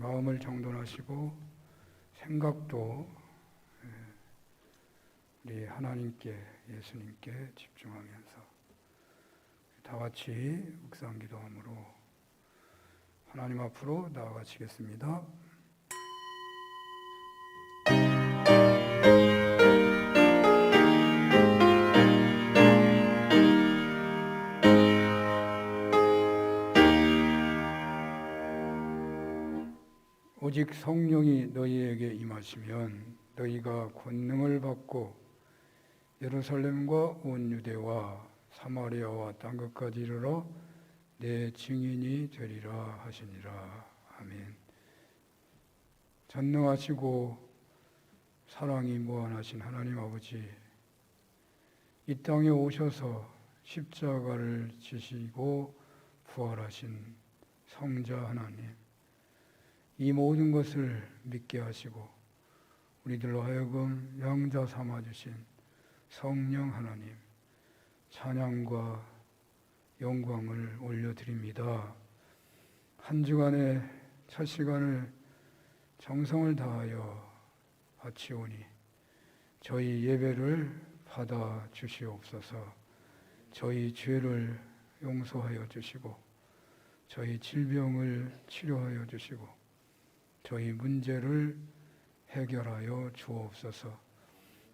마음을 정돈하시고 생각도 우리 하나님께, 예수님께 집중하면서 다 같이 묵상 기도함으로 하나님 앞으로 나아가시겠습니다. 오직 성령이 너희에게 임하시면 너희가 권능을 받고 예루살렘과 온 유대와 사마리아와 땅 끝까지 이르러 내 증인이 되리라 하시니라. 아멘. 전능하시고 사랑이 무한하신 하나님 아버지, 이 땅에 오셔서 십자가를 지시고 부활하신 성자 하나님, 이 모든 것을 믿게 하시고 우리들로 하여금 영자 삼아주신 성령 하나님, 찬양과 영광을 올려드립니다. 한 주간의 첫 시간을 정성을 다하여 바치오니 저희 예배를 받아 주시옵소서. 저희 죄를 용서하여 주시고 저희 질병을 치료하여 주시고 저희 문제를 해결하여 주옵소서.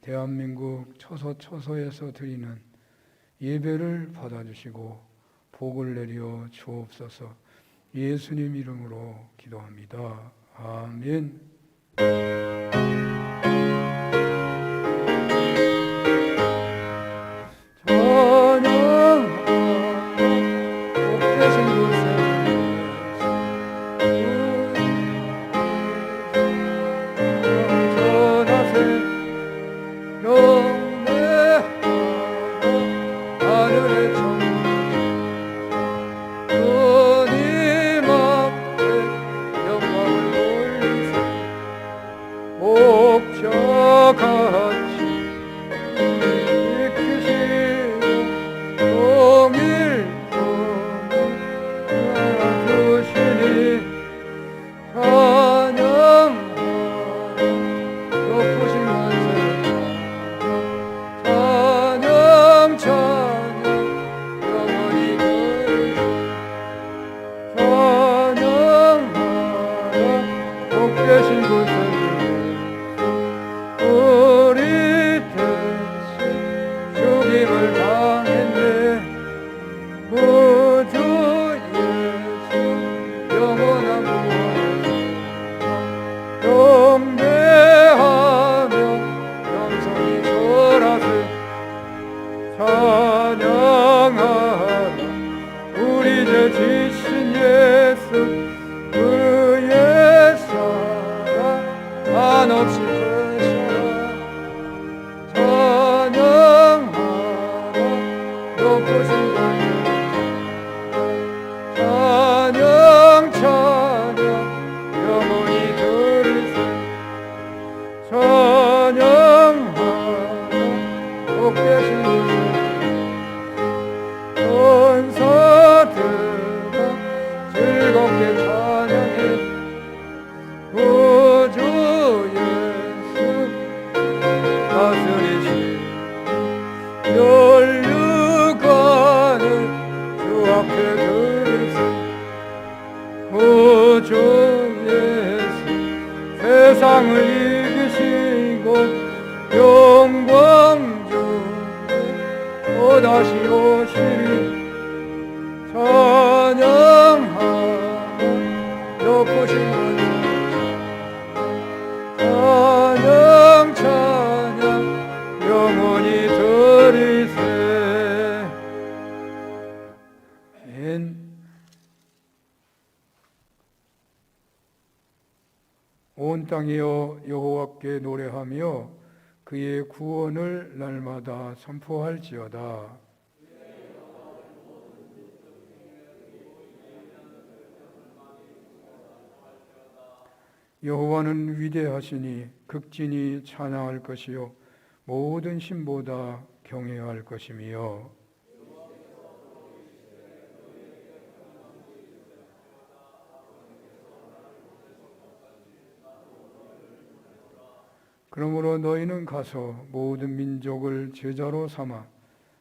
대한민국 처소처소에서 드리는 예배를 받아주시고 복을 내려 주옵소서. 예수님 이름으로 기도합니다. 아멘. 세상을 이기시고 영광 주에 또다시 오시리 찬양하며 높으신 분 찬양 찬양 영원히 드리세. 아멘. 온 땅이여 여호와께 노래하며 그의 구원을 날마다 선포할지어다. 여호와는 위대하시니 극진히 찬양할 것이요 모든 신보다 경외할 것이며 그러므로 너희는 가서 모든 민족을 제자로 삼아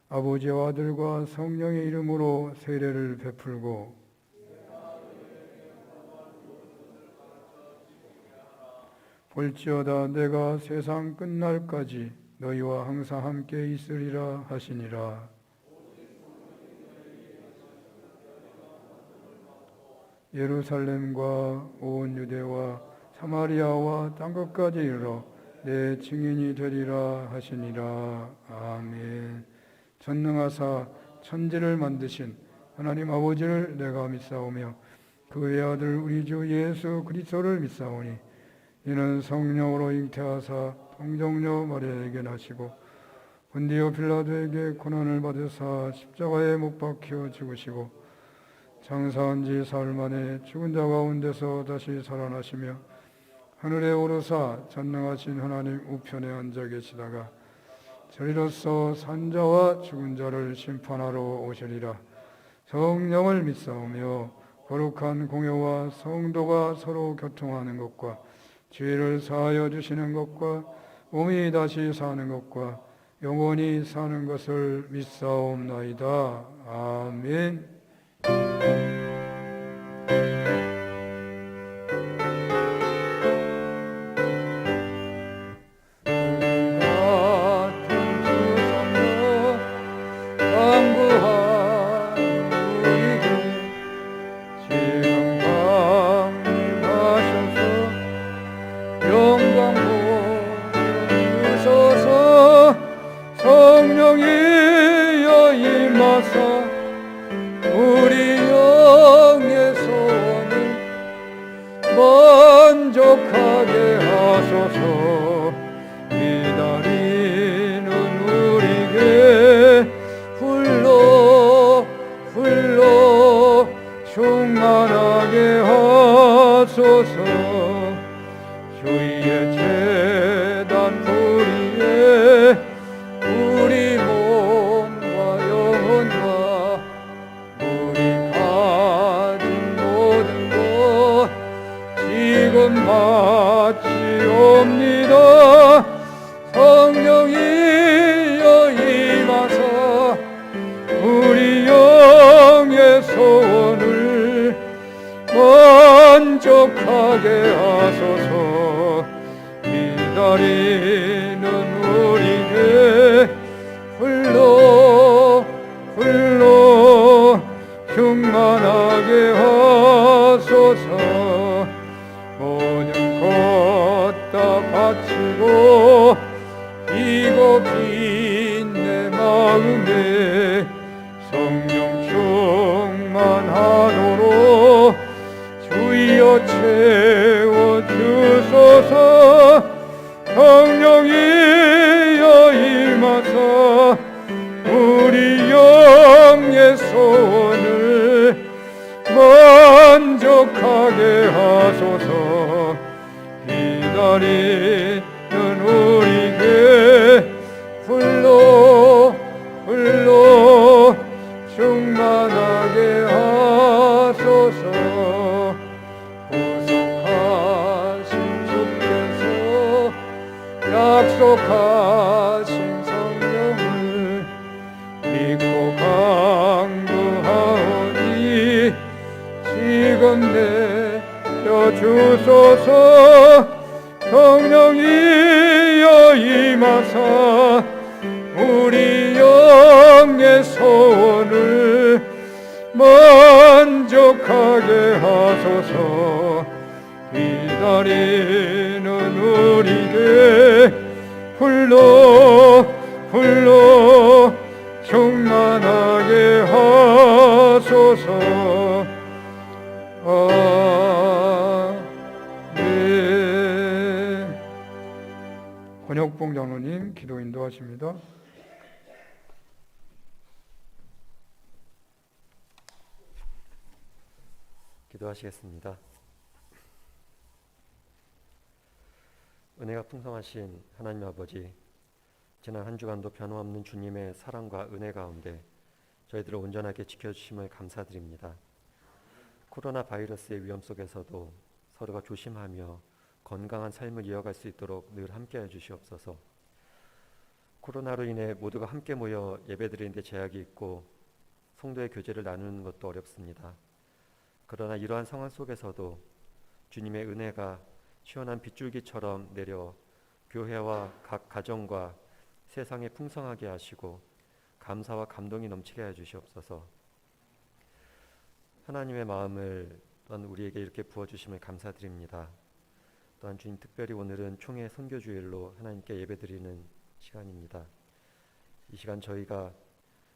아버지와 아들과 성령의 이름으로 세례를 베풀고 볼지어다 내가 세상 끝날까지 너희와 항상 함께 있으리라 하시니라. 예루살렘과 온 유대와 사마리아와 땅끝까지 이르러 내 증인이 되리라 하시니라. 아멘. 전능하사 천지를 만드신 하나님 아버지를 내가 믿사오며 그의 아들 우리 주 예수 그리스도를 믿사오니 이는 성령으로 잉태하사 동정녀 마리아에게 나시고 본디오 빌라도에게 고난을 받으사 십자가에 못 박혀 죽으시고 장사한 지 사흘 만에 죽은 자 가운데서 다시 살아나시며 하늘에 오르사 전능하신 하나님 우편에 앉아 계시다가 저리로서 산자와 죽은 자를 심판하러 오시리라. 성령을 믿사오며 거룩한 공회와 성도가 서로 교통하는 것과 죄를 사하여 주시는 것과 몸이 다시 사는 것과 영원히 사는 것을 믿사옵나이다. 아멘. 성령이여 임하사 우리 영의 소원을 만족하게 하소서. 기다리는 우리에게 불러 충만하게 하소서. 주의 제단 불의에 우리 몸과 영혼과 우리 가진 모든 것 지금 바치옵니다. 성령이여 임하사 우리 영의 소원을 만족하게 하소서. 기다리는 우리에게 불러 충만하게 하소서. 모든 것 다 바치고 이고 빈 내 마음에 성령 충만하도록 주여 채워주소서. 성령이여 임하사 우리 영의 소원을 만족하게 하소서. 기다리는 우리에게 불러 충만하게 하소서. 구속하신 주께서 약속하신 성령을 믿고 강구하오니 지금 내려주소서. 성령이여 임하사 우리 영의 소원을 만족하게 하소서. 기다리는 우리에게 불러 충만하게 하소서. 아멘. 권혁봉 장로님 기도 인도하십니다. 기도하시겠습니다. 은혜가 풍성하신 하나님 아버지, 지난 한 주간도 변함없는 주님의 사랑과 은혜 가운데 저희들을 온전하게 지켜주심을 감사드립니다. 코로나 바이러스의 위험 속에서도 서로가 조심하며 건강한 삶을 이어갈 수 있도록 늘 함께해 주시옵소서. 코로나로 인해 모두가 함께 모여 예배드리는데 제약이 있고 성도의 교제를 나누는 것도 어렵습니다. 그러나 이러한 상황 속에서도 주님의 은혜가 시원한 빗줄기처럼 내려 교회와 각 가정과 세상에 풍성하게 하시고 감사와 감동이 넘치게 해 주시옵소서. 하나님의 마음을 또한 우리에게 이렇게 부어주심을 감사드립니다. 또한 주님, 특별히 오늘은 총회 선교주일로 하나님께 예배드리는 시간입니다. 이 시간 저희가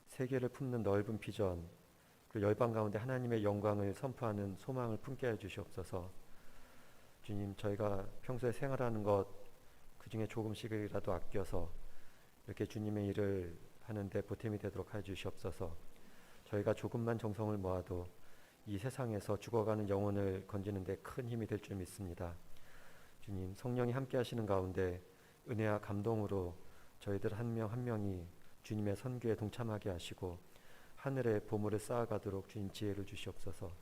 세계를 품는 넓은 비전, 그리고 열방 가운데 하나님의 영광을 선포하는 소망을 품게 해 주시옵소서. 주님, 저희가 평소에 생활하는 것 그중에 조금씩이라도 아껴서 이렇게 주님의 일을 하는데 보탬이 되도록 해 주시옵소서. 저희가 조금만 정성을 모아도 이 세상에서 죽어가는 영혼을 건지는 데 큰 힘이 될 줄 믿습니다. 주님, 성령이 함께 하시는 가운데 은혜와 감동으로 저희들 한 명 한 명이 주님의 선교에 동참하게 하시고 하늘의 보물을 쌓아가도록 주님 지혜를 주시옵소서.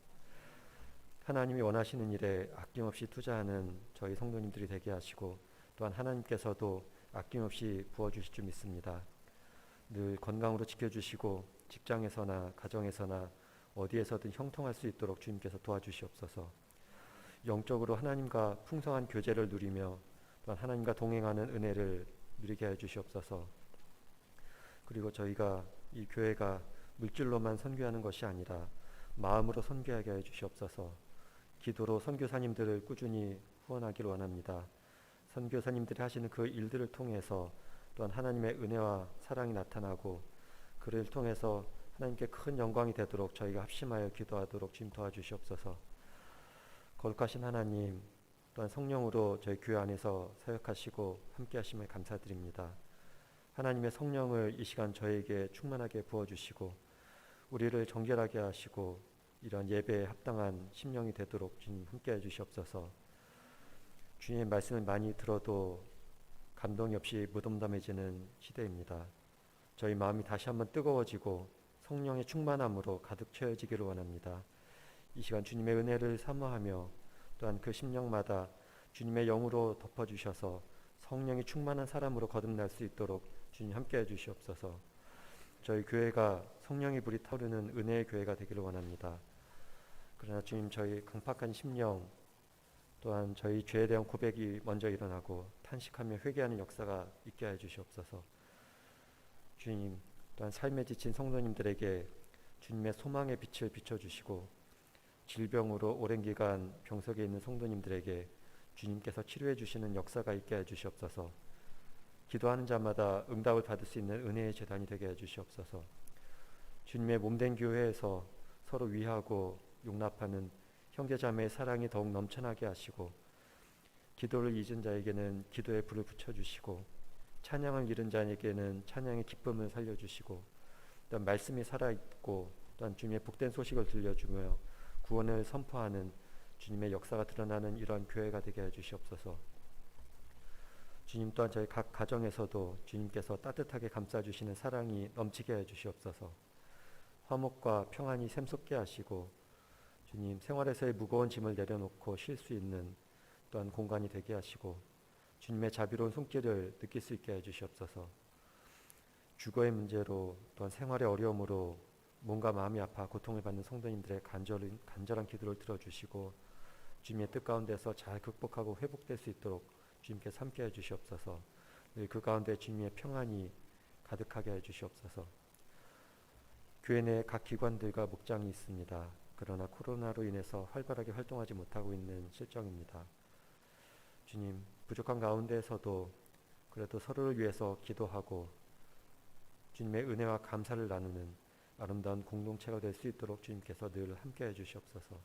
하나님이 원하시는 일에 아낌없이 투자하는 저희 성도님들이 되게 하시고 또한 하나님께서도 아낌없이 부어주실 줄 믿습니다. 늘 건강으로 지켜주시고 직장에서나 가정에서나 어디에서든 형통할 수 있도록 주님께서 도와주시옵소서. 영적으로 하나님과 풍성한 교제를 누리며 또한 하나님과 동행하는 은혜를 누리게 해주시옵소서. 그리고 저희가 이 교회가 물질로만 선교하는 것이 아니라 마음으로 선교하게 해주시옵소서. 기도로 선교사님들을 꾸준히 후원하기를 원합니다. 선교사님들이 하시는 그 일들을 통해서 또한 하나님의 은혜와 사랑이 나타나고 그를 통해서 하나님께 큰 영광이 되도록 저희가 합심하여 기도하도록 주님 도와주시옵소서. 거룩하신 하나님, 또한 성령으로 저희 교회 안에서 사역하시고 함께 하심을 감사드립니다. 하나님의 성령을 이 시간 저에게 충만하게 부어주시고 우리를 정결하게 하시고 이런 예배에 합당한 심령이 되도록 주님 함께 해주시옵소서. 주님의 말씀을 많이 들어도 감동이 없이 무덤덤해지는 시대입니다. 저희 마음이 다시 한번 뜨거워지고 성령의 충만함으로 가득 채워지기를 원합니다. 이 시간 주님의 은혜를 사모하며 또한 그 심령마다 주님의 영으로 덮어주셔서 성령이 충만한 사람으로 거듭날 수 있도록 주님 함께해 주시옵소서. 저희 교회가 성령의 불이 타오르는 은혜의 교회가 되기를 원합니다. 그러나 주님, 저희 강팍한 심령 또한 저희 죄에 대한 고백이 먼저 일어나고 탄식하며 회개하는 역사가 있게 해 주시옵소서. 주님, 또한 삶에 지친 성도님들에게 주님의 소망의 빛을 비춰주시고 질병으로 오랜 기간 병석에 있는 성도님들에게 주님께서 치료해 주시는 역사가 있게 해 주시옵소서. 기도하는 자마다 응답을 받을 수 있는 은혜의 제단이 되게 해 주시옵소서. 주님의 몸된 교회에서 서로 위하고 용납하는 형제자매의 사랑이 더욱 넘쳐나게 하시고 기도를 잊은 자에게는 기도의 불을 붙여주시고 찬양을 잃은 자에게는 찬양의 기쁨을 살려주시고 또한 말씀이 살아있고 또한 주님의 복된 소식을 들려주며 구원을 선포하는 주님의 역사가 드러나는 이러한 교회가 되게 해주시옵소서. 주님, 또한 저희 각 가정에서도 주님께서 따뜻하게 감싸주시는 사랑이 넘치게 해주시옵소서. 화목과 평안이 샘솟게 하시고 주님, 생활에서의 무거운 짐을 내려놓고 쉴 수 있는 또한 공간이 되게 하시고 주님의 자비로운 손길을 느낄 수 있게 해주시옵소서. 주거의 문제로 또한 생활의 어려움으로 몸과 마음이 아파 고통을 받는 성도님들의 간절한 기도를 들어주시고 주님의 뜻 가운데서 잘 극복하고 회복될 수 있도록 주님께서 함께 해주시옵소서. 늘 그 가운데 주님의 평안이 가득하게 해주시옵소서. 교회 내 각 기관들과 목장이 있습니다. 그러나 코로나로 인해서 활발하게 활동하지 못하고 있는 실정입니다. 주님, 부족한 가운데에서도 그래도 서로를 위해서 기도하고 주님의 은혜와 감사를 나누는 아름다운 공동체가 될 수 있도록 주님께서 늘 함께 해주시옵소서.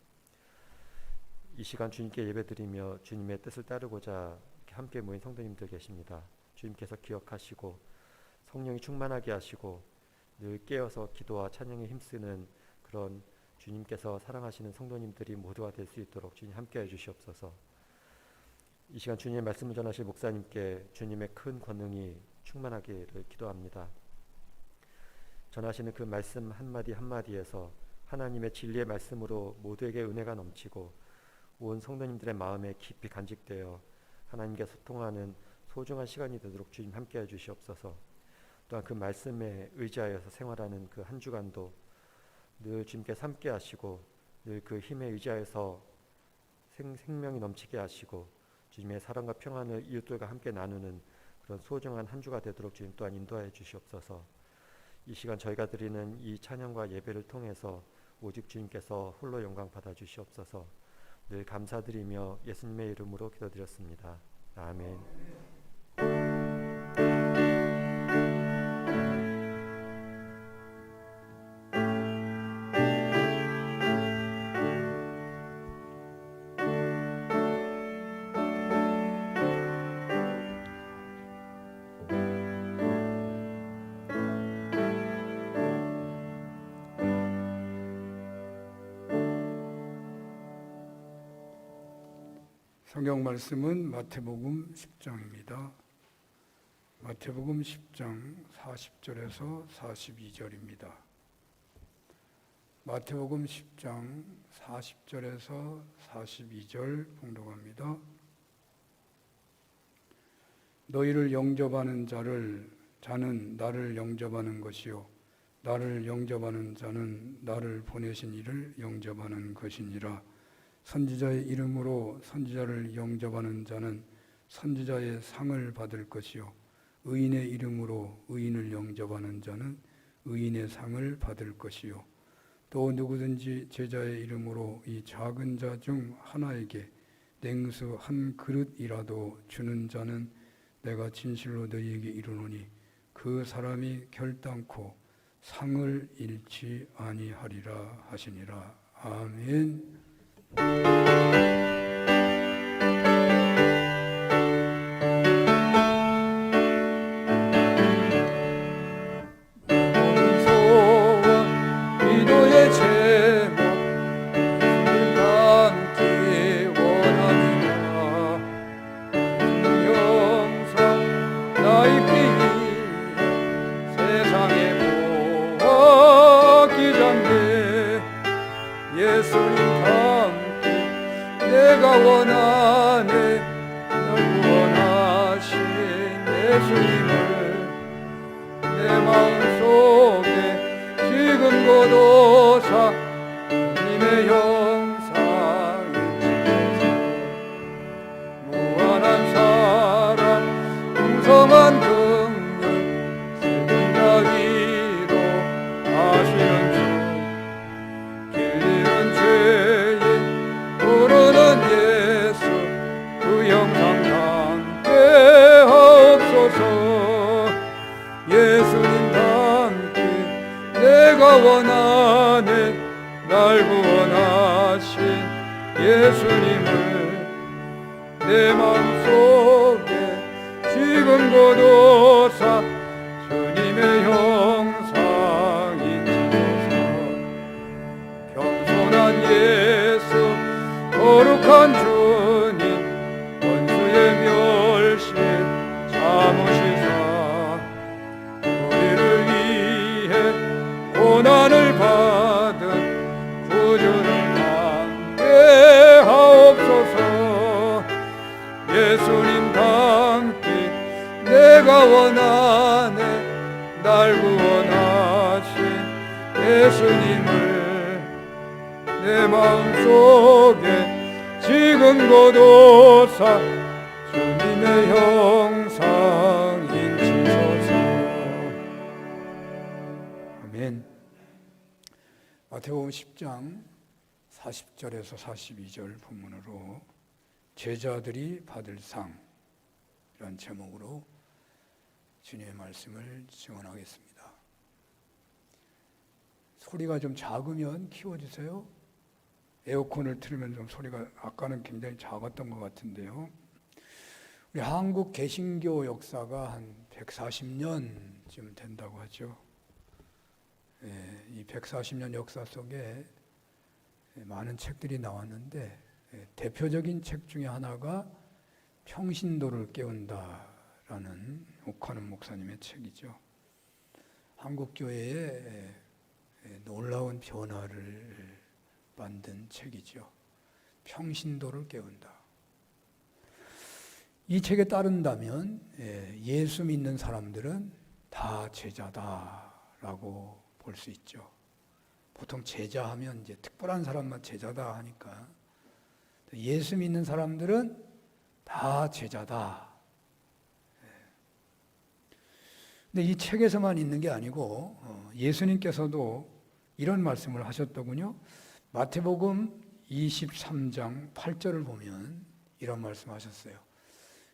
이 시간 주님께 예배드리며 주님의 뜻을 따르고자 이렇게 함께 모인 성도님들 계십니다. 주님께서 기억하시고 성령이 충만하게 하시고 늘 깨어서 기도와 찬양에 힘쓰는 그런 주님께서 사랑하시는 성도님들이 모두가 될 수 있도록 주님 함께 해주시옵소서. 이 시간 주님의 말씀을 전하실 목사님께 주님의 큰 권능이 충만하기를 기도합니다. 전하시는 그 말씀 한마디 한마디에서 하나님의 진리의 말씀으로 모두에게 은혜가 넘치고 온 성도님들의 마음에 깊이 간직되어 하나님께 소통하는 소중한 시간이 되도록 주님 함께해 주시옵소서. 또한 그 말씀에 의지하여서 생활하는 그 한 주간도 늘 주님께서 함께 하시고 늘 그 힘에 의지하여서 생명이 넘치게 하시고 주님의 사랑과 평안을 이웃들과 함께 나누는 그런 소중한 한 주가 되도록 주님 또한 인도하여 주시옵소서. 이 시간 저희가 드리는 이 찬양과 예배를 통해서 오직 주님께서 홀로 영광 받아 주시옵소서. 늘 감사드리며 예수님의 이름으로 기도드렸습니다. 아멘. 성경 말씀은 마태복음 10장입니다. 마태복음 10장 40절에서 42절입니다. 마태복음 10장 40절에서 42절 봉독합니다. 너희를 영접하는 자는 나를 영접하는 것이요 나를 영접하는 자는 나를 보내신 이를 영접하는 것이니라. 선지자의 이름으로 선지자를 영접하는 자는 선지자의 상을 받을 것이요 의인의 이름으로 의인을 영접하는 자는 의인의 상을 받을 것이요 또 누구든지 제자의 이름으로 이 작은 자 중 하나에게 냉수 한 그릇이라도 주는 자는 내가 진실로 너희에게 이르노니 그 사람이 결단코 상을 잃지 아니하리라 하시니라. 아멘. 기도의 제목 예수를 담기 원합니다. 영상 나의 피 세상에 보기 전에 예수님 담기 내가 원하네. 널 원하신 예수님을 내 마음속에 지금 고도사 주님의 형상이 찍혀서 무한한 사랑 풍성한 긍휼 슬픈 자비로 하시는 주 길 잃은 죄인 부르는 예수 그 형상 담게 하옵소서. 예수님 담기 내가 원하네. 날 구원하신 예수님을 내 마음속에 지금 고도사 주님의 형상이 찍혀서 겸손한 예수 거룩한 주님 원수의 멸실 참으시사 우리를 위해 고난을 받은 구주를 담게 하옵소서. 예수님 담기 내가 원하네. 날 구원하신 예수님을 내 마음속에 지금 고도사 주님의 형상 인치소서. 아멘. 마태복음 10장 40절에서 42절 본문으로 제자들이 받을 상 이런 제목으로 주님의 말씀을 증언하겠습니다. 소리가 좀 작으면 키워주세요. 에어컨을 틀으면 좀 소리가 아까는 굉장히 작았던 것 같은데요. 우리 한국 개신교 역사가 한 140년쯤 된다고 하죠. 이 140년 역사 속에 많은 책들이 나왔는데 대표적인 책 중에 하나가 평신도를 깨운다라는 오카는 목사님의 책이죠. 한국 교회에 놀라운 변화를 만든 책이죠. 평신도를 깨운다. 이 책에 따른다면 예수 믿는 사람들은 다 제자다라고 볼 수 있죠. 보통 제자 하면 이제 특별한 사람만 제자다 하니까 예수 믿는 사람들은 다 제자다. 근데 이 책에서만 있는 게 아니고 예수님께서도 이런 말씀을 하셨더군요. 마태복음 23장 8절을 보면 이런 말씀하셨어요.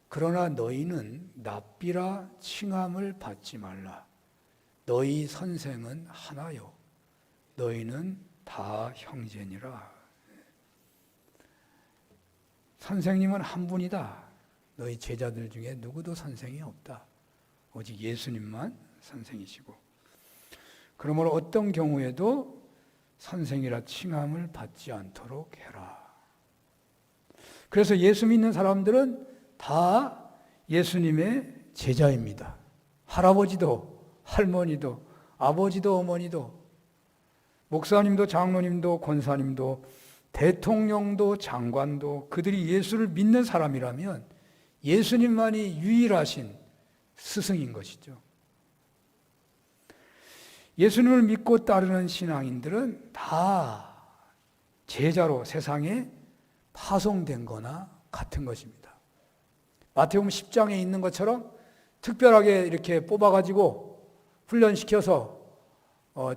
그러나 너희는 납비라 칭함을 받지 말라. 너희 선생은 하나요. 너희는 다 형제니라. 선생님은 한 분이다. 너희 제자들 중에 누구도 선생이 없다. 오직 예수님만 선생이시고. 그러므로 어떤 경우에도 선생이라 칭함을 받지 않도록 해라. 그래서 예수 믿는 사람들은 다 예수님의 제자입니다. 할아버지도 할머니도 아버지도 어머니도 목사님도 장로님도 권사님도 대통령도 장관도 그들이 예수를 믿는 사람이라면 예수님만이 유일하신 스승인 것이죠. 예수님을 믿고 따르는 신앙인들은 다 제자로 세상에 파송된 거나 같은 것입니다. 마태복음 10장에 있는 것처럼 특별하게 이렇게 뽑아가지고 훈련시켜서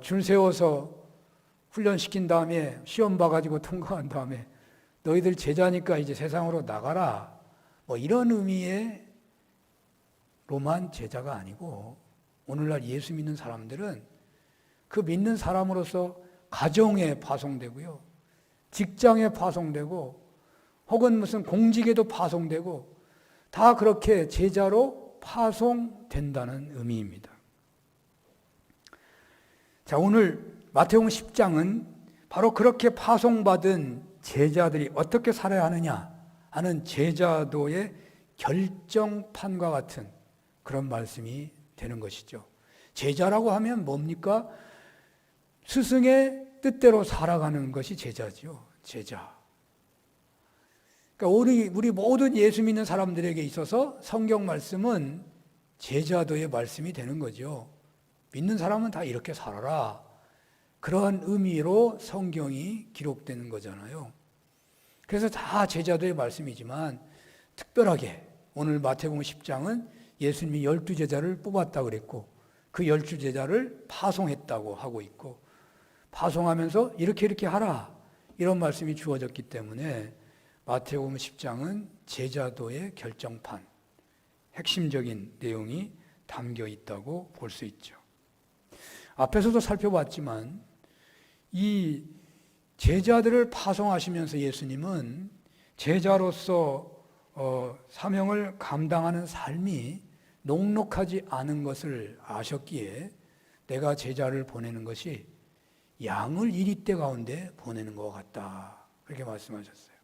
줄 세워서 훈련시킨 다음에 시험 봐가지고 통과한 다음에 너희들 제자니까 이제 세상으로 나가라. 뭐 이런 의미의 로만 제자가 아니고 오늘날 예수 믿는 사람들은 그 믿는 사람으로서 가정에 파송되고요. 직장에 파송되고 혹은 무슨 공직에도 파송되고 다 그렇게 제자로 파송된다는 의미입니다. 자, 오늘 마태복음 10장은 바로 그렇게 파송받은 제자들이 어떻게 살아야 하느냐 하는 제자도의 결정판과 같은 그런 말씀이 되는 것이죠. 제자라고 하면 뭡니까? 스승의 뜻대로 살아가는 것이 제자죠. 제자. 그러니까 우리 모든 예수 믿는 사람들에게 있어서 성경 말씀은 제자도의 말씀이 되는 거죠. 믿는 사람은 다 이렇게 살아라. 그러한 의미로 성경이 기록되는 거잖아요. 그래서 다 제자도의 말씀이지만 특별하게 오늘 마태복음 10장은 예수님이 12제자를 뽑았다고 그랬고 그 12제자를 파송했다고 하고 있고 파송하면서 이렇게 하라 이런 말씀이 주어졌기 때문에 마태복음 10장은 제자도의 결정판, 핵심적인 내용이 담겨 있다고 볼 수 있죠. 앞에서도 살펴봤지만 이 제자들을 파송하시면서 예수님은 제자로서 사명을 감당하는 삶이 녹록하지 않은 것을 아셨기에 내가 제자를 보내는 것이 양을 이리떼 가운데 보내는 것 같다. 그렇게 말씀하셨어요.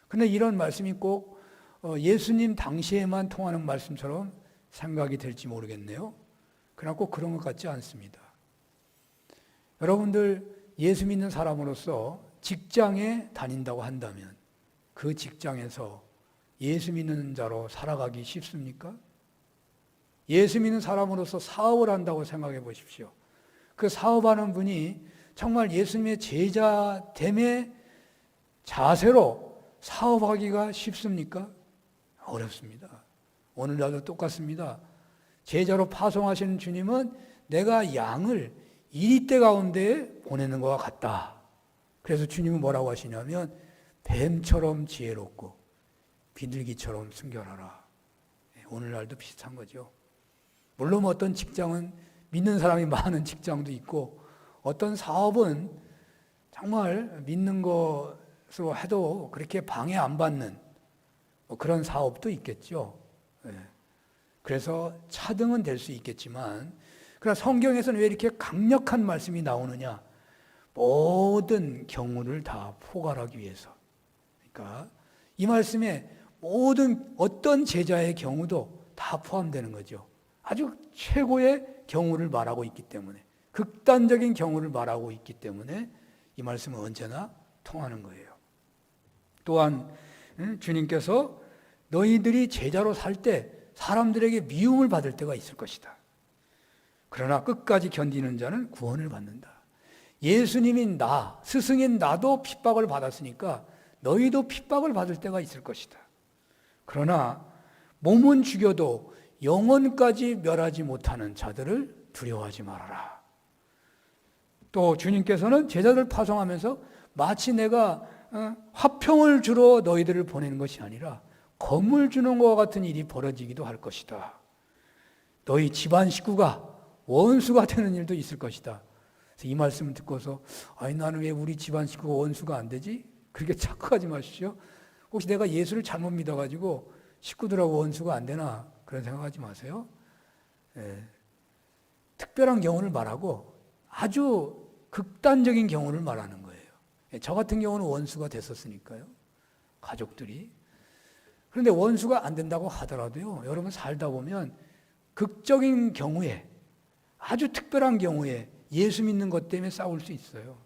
그런데 이런 말씀이 꼭 예수님 당시에만 통하는 말씀처럼 생각이 될지 모르겠네요. 그러나 꼭 그런 것 같지 않습니다. 여러분들 예수 믿는 사람으로서 직장에 다닌다고 한다면 그 직장에서 예수 믿는 자로 살아가기 쉽습니까? 예수 믿는 사람으로서 사업을 한다고 생각해 보십시오. 그 사업하는 분이 정말 예수님의 제자됨의 자세로 사업하기가 쉽습니까? 어렵습니다. 오늘날도 똑같습니다. 제자로 파송하시는 주님은 내가 양을 이리떼 가운데 보내는 것과 같다. 그래서 주님은 뭐라고 하시냐면 뱀처럼 지혜롭고 비둘기처럼 순결하라. 오늘날도 비슷한 거죠. 물론 어떤 직장은 믿는 사람이 많은 직장도 있고 어떤 사업은 정말 믿는 것으로 해도 그렇게 방해 안 받는 그런 사업도 있겠죠. 그래서 차등은 될 수 있겠지만 그러나 성경에서는 왜 이렇게 강력한 말씀이 나오느냐? 모든 경우를 다 포괄하기 위해서. 그러니까 이 말씀에 모든 어떤 제자의 경우도 다 포함되는 거죠. 아주 최고의 경우를 말하고 있기 때문에 극단적인 경우를 말하고 있기 때문에 이 말씀은 언제나 통하는 거예요. 또한 주님께서 너희들이 제자로 살 때 사람들에게 미움을 받을 때가 있을 것이다. 그러나 끝까지 견디는 자는 구원을 받는다. 예수님인 나, 스승인 나도 핍박을 받았으니까 너희도 핍박을 받을 때가 있을 것이다. 그러나 몸은 죽여도 영혼까지 멸하지 못하는 자들을 두려워하지 말아라. 또 주님께서는 제자들 파송하면서 마치 내가 화평을 주러 너희들을 보내는 것이 아니라 검을 주는 것과 같은 일이 벌어지기도 할 것이다. 너희 집안 식구가 원수가 되는 일도 있을 것이다. 그래서 이 말씀을 듣고서 아니 나는 왜 우리 집안 식구가 원수가 안 되지? 그렇게 착각하지 마십시오. 혹시 내가 예수를 잘못 믿어가지고 식구들하고 원수가 안 되나 그런 생각하지 마세요. 특별한 경우를 말하고 아주 극단적인 경우를 말하는 거예요. 저 같은 경우는 원수가 됐었으니까요. 가족들이. 그런데 원수가 안 된다고 하더라도요. 여러분 살다 보면 극적인 경우에 아주 특별한 경우에 예수 믿는 것 때문에 싸울 수 있어요.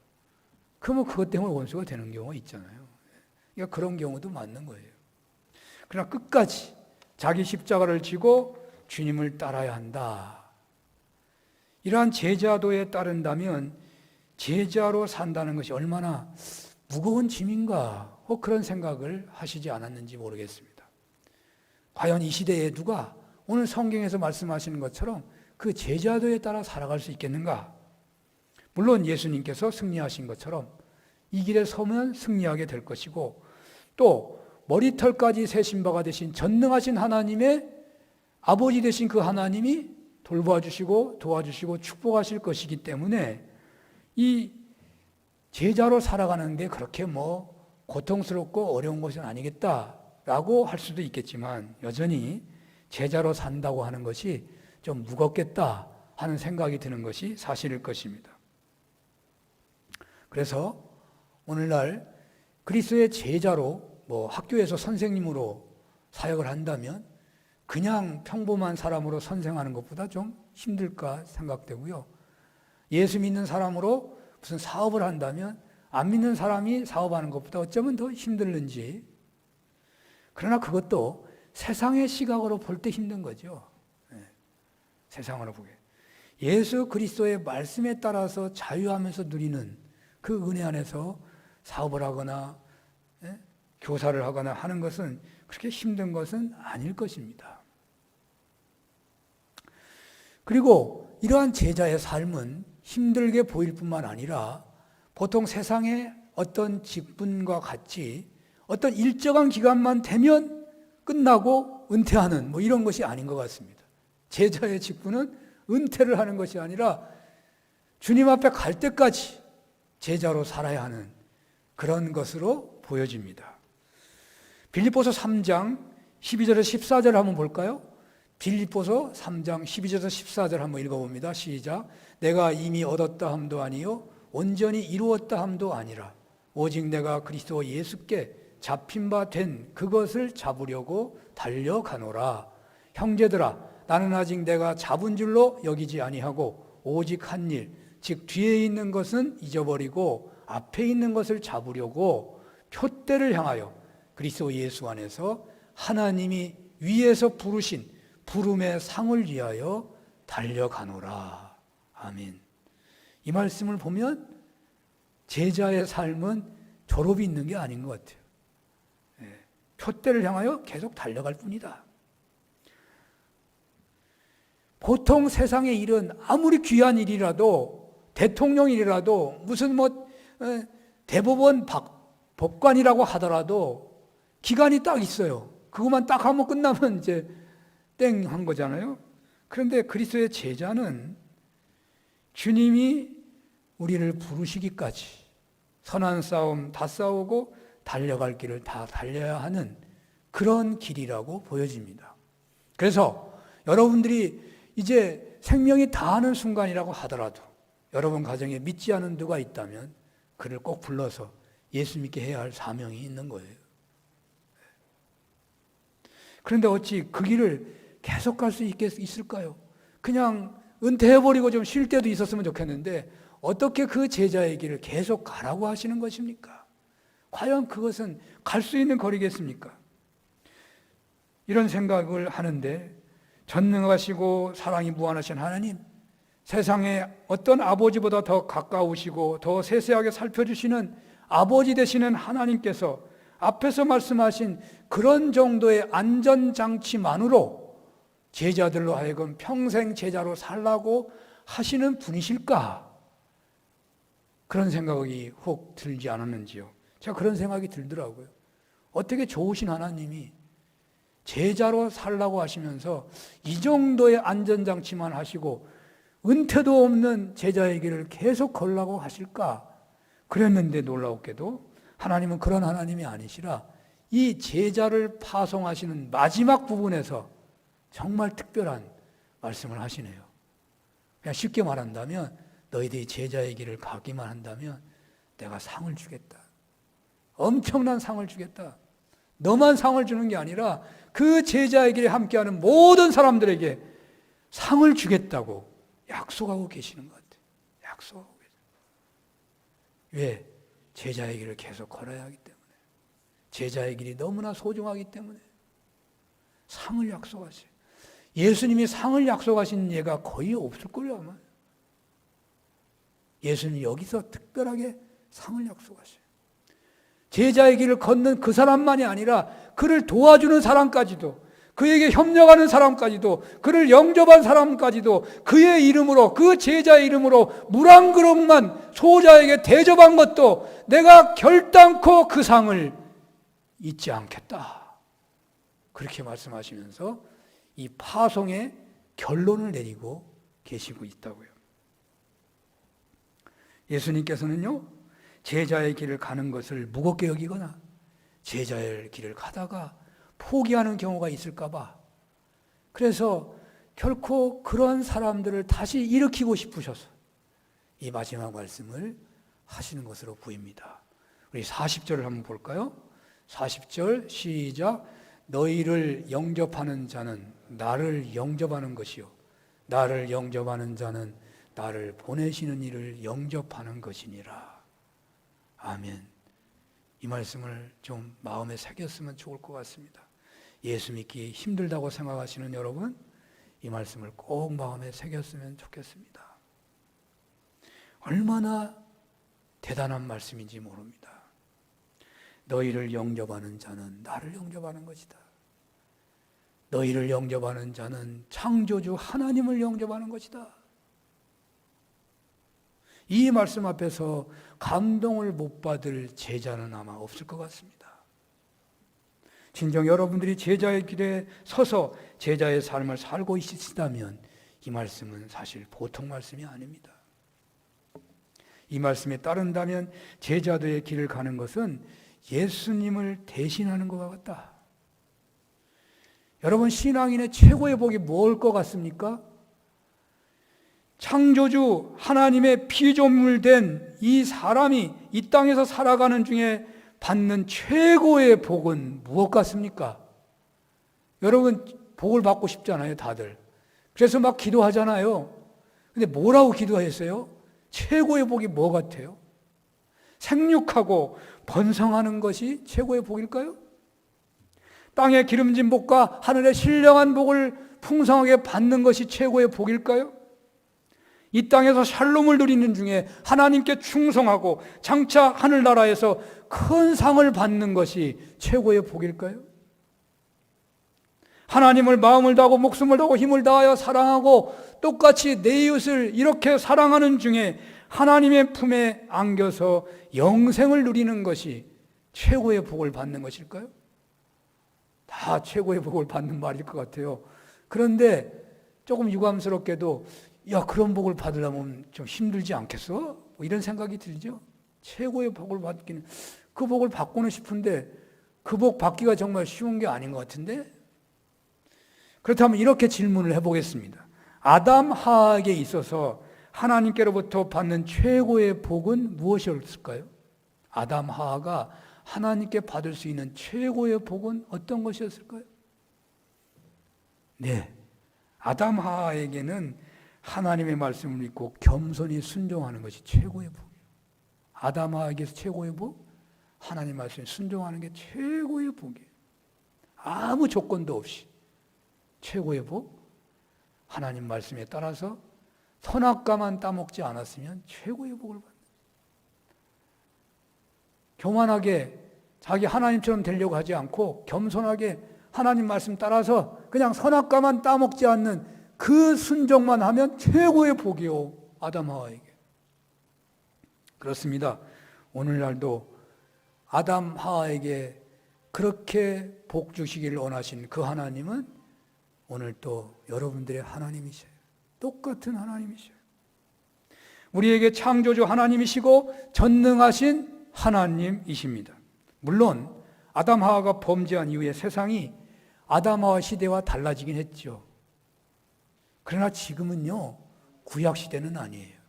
그러면 그것 때문에 원수가 되는 경우가 있잖아요. 그러니까 그런 경우도 맞는 거예요. 그러나 끝까지 자기 십자가를 지고 주님을 따라야 한다. 이러한 제자도에 따른다면 제자로 산다는 것이 얼마나 무거운 짐인가 그런 생각을 하시지 않았는지 모르겠습니다. 과연 이 시대에 누가 오늘 성경에서 말씀하시는 것처럼 그 제자도에 따라 살아갈 수 있겠는가? 물론 예수님께서 승리하신 것처럼 이 길에 서면 승리하게 될 것이고 또 머리털까지 세신 바가 되신 전능하신 하나님의 아버지 되신 그 하나님이 돌봐주시고 도와주시고 축복하실 것이기 때문에 이 제자로 살아가는 게 그렇게 고통스럽고 어려운 것은 아니겠다라고 할 수도 있겠지만 여전히 제자로 산다고 하는 것이 좀 무겁겠다 하는 생각이 드는 것이 사실일 것입니다. 그래서 오늘날 그리스도의 제자로 학교에서 선생님으로 사역을 한다면 그냥 평범한 사람으로 선생하는 것보다 좀 힘들까 생각되고요. 예수 믿는 사람으로 무슨 사업을 한다면 안 믿는 사람이 사업하는 것보다 어쩌면 더 힘들는지. 그러나 그것도 세상의 시각으로 볼 때 힘든 거죠. 세상으로 보게. 예수 그리스도의 말씀에 따라서 자유하면서 누리는 그 은혜 안에서 사업을 하거나 교사를 하거나 하는 것은 그렇게 힘든 것은 아닐 것입니다. 그리고 이러한 제자의 삶은 힘들게 보일 뿐만 아니라 보통 세상의 어떤 직분과 같이 어떤 일정한 기간만 되면 끝나고 은퇴하는 이런 것이 아닌 것 같습니다. 제자의 직분은 은퇴를 하는 것이 아니라 주님 앞에 갈 때까지 제자로 살아야 하는 그런 것으로 보여집니다. 빌립보서 3장 12절에서 14절 한번 볼까요? 빌립보서 3장 12절에서 14절 한번 읽어봅니다. 시작. 내가 이미 얻었다 함도 아니요 온전히 이루었다 함도 아니라 오직 내가 그리스도 예수께 잡힌 바 된 그것을 잡으려고 달려가노라. 형제들아 나는 아직 내가 잡은 줄로 여기지 아니하고 오직 한 일, 즉 뒤에 있는 것은 잊어버리고 앞에 있는 것을 잡으려고 표대를 향하여 그리스도 예수 안에서 하나님이 위에서 부르신 부름의 상을 위하여 달려가노라. 아멘. 이 말씀을 보면 제자의 삶은 졸업이 있는 게 아닌 것 같아요. 표대를 향하여 계속 달려갈 뿐이다. 보통 세상의 일은 아무리 귀한 일이라도 대통령 일이라도 무슨 대법원 법관이라고 하더라도 기간이 딱 있어요. 그것만 딱 하면 끝나면 이제 땡 한 거잖아요. 그런데 그리스도의 제자는 주님이 우리를 부르시기까지 선한 싸움 다 싸우고 달려갈 길을 다 달려야 하는 그런 길이라고 보여집니다. 그래서 여러분들이 이제 생명이 다하는 순간이라고 하더라도 여러분 가정에 믿지 않은 누가 있다면 그를 꼭 불러서 예수 믿게 해야 할 사명이 있는 거예요. 그런데 어찌 그 길을 계속 갈 수 있을까요? 그냥 은퇴해버리고 좀 쉴 때도 있었으면 좋겠는데 어떻게 그 제자의 길을 계속 가라고 하시는 것입니까? 과연 그것은 갈 수 있는 거리겠습니까? 이런 생각을 하는데 전능하시고 사랑이 무한하신 하나님, 세상에 어떤 아버지보다 더 가까우시고 더 세세하게 살펴주시는 아버지 되시는 하나님께서 앞에서 말씀하신 그런 정도의 안전장치만으로 제자들로 하여금 평생 제자로 살라고 하시는 분이실까? 그런 생각이 혹 들지 않았는지요? 제가 그런 생각이 들더라고요. 어떻게 좋으신 하나님이 제자로 살라고 하시면서 이 정도의 안전장치만 하시고 은퇴도 없는 제자의 길을 계속 걸라고 하실까? 그랬는데 놀라웠게도 하나님은 그런 하나님이 아니시라 이 제자를 파송하시는 마지막 부분에서 정말 특별한 말씀을 하시네요. 그냥 쉽게 말한다면 너희들이 제자의 길을 가기만 한다면 내가 상을 주겠다. 엄청난 상을 주겠다. 너만 상을 주는 게 아니라 그 제자의 길에 함께하는 모든 사람들에게 상을 주겠다고 약속하고 계시는 것 같아요. 약속하고 계세요. 왜? 제자의 길을 계속 걸어야 하기 때문에. 제자의 길이 너무나 소중하기 때문에 상을 약속하세요. 예수님이 상을 약속하신 예가 거의 없을 거예요, 아마. 예수님이 여기서 특별하게 상을 약속하셔요. 제자의 길을 걷는 그 사람만이 아니라 그를 도와주는 사람까지도, 그에게 협력하는 사람까지도, 그를 영접한 사람까지도 그의 이름으로, 그 제자의 이름으로 물 한 그릇만 소자에게 대접한 것도 내가 결단코 그 상을 잊지 않겠다. 그렇게 말씀하시면서 이 파송의 결론을 내리고 계시고 있다고요. 예수님께서는요, 제자의 길을 가는 것을 무겁게 여기거나 제자의 길을 가다가 포기하는 경우가 있을까 봐, 그래서 결코 그런 사람들을 다시 일으키고 싶으셔서 이 마지막 말씀을 하시는 것으로 보입니다. 우리 40절을 한번 볼까요? 40절 시작. 너희를 영접하는 자는 나를 영접하는 것이요 나를 영접하는 자는 나를 보내시는 이를 영접하는 것이니라. 아멘. 이 말씀을 좀 마음에 새겼으면 좋을 것 같습니다. 예수 믿기 힘들다고 생각하시는 여러분, 이 말씀을 꼭 마음에 새겼으면 좋겠습니다. 얼마나 대단한 말씀인지 모릅니다. 너희를 영접하는 자는 나를 영접하는 것이다. 너희를 영접하는 자는 창조주 하나님을 영접하는 것이다. 이 말씀 앞에서 감동을 못 받을 제자는 아마 없을 것 같습니다. 진정 여러분들이 제자의 길에 서서 제자의 삶을 살고 있으시다면 이 말씀은 사실 보통 말씀이 아닙니다. 이 말씀에 따른다면 제자들의 길을 가는 것은 예수님을 대신하는 것과 같다. 여러분, 신앙인의 최고의 복이 뭘 것 같습니까? 창조주 하나님의 피조물 된 이 사람이 이 땅에서 살아가는 중에 받는 최고의 복은 무엇 같습니까? 여러분, 복을 받고 싶잖아요, 다들. 그래서 막 기도하잖아요. 근데 뭐라고 기도했어요? 최고의 복이 뭐 같아요? 생육하고 번성하는 것이 최고의 복일까요? 땅의 기름진 복과 하늘의 신령한 복을 풍성하게 받는 것이 최고의 복일까요? 이 땅에서 샬롬을 누리는 중에 하나님께 충성하고 장차 하늘나라에서 큰 상을 받는 것이 최고의 복일까요? 하나님을 마음을 다하고 목숨을 다하고 힘을 다하여 사랑하고 똑같이 내 이웃을 이렇게 사랑하는 중에 하나님의 품에 안겨서 영생을 누리는 것이 최고의 복을 받는 것일까요? 다 최고의 복을 받는 말일 것 같아요. 그런데 조금 유감스럽게도 야, 그런 복을 받으려면 좀 힘들지 않겠어? 뭐 이런 생각이 들죠. 최고의 복을 받기는, 그 복을 받고는 싶은데 그 복 받기가 정말 쉬운 게 아닌 것 같은데? 그렇다면 이렇게 질문을 해보겠습니다. 아담 하에게 있어서 하나님께로부터 받는 최고의 복은 무엇이었을까요? 아담 하가 하나님께 받을 수 있는 최고의 복은 어떤 것이었을까요? 네, 아담 하에게는 하나님의 말씀을 믿고 겸손히 순종하는 것이 최고의 복이에요. 아담 하에게서 최고의 복? 하나님 말씀에 순종하는 게 최고의 복이에요. 아무 조건도 없이 최고의 복, 하나님 말씀에 따라서 선악과만 따먹지 않았으면 최고의 복을 받는. 교만하게 자기 하나님처럼 되려고 하지 않고 겸손하게 하나님 말씀 따라서 그냥 선악과만 따먹지 않는 그 순종만 하면 최고의 복이요, 아담 하와에게. 그렇습니다. 오늘날도 아담 하와에게 그렇게 복 주시기를 원하신 그 하나님은 오늘 또 여러분들의 하나님이셔요. 똑같은 하나님이셔요. 우리에게 창조주 하나님이시고 전능하신 하나님이십니다. 물론 아담 하와가 범죄한 이후에 세상이 아담 하와 시대와 달라지긴 했죠. 그러나 지금은요, 구약 시대는 아니에요.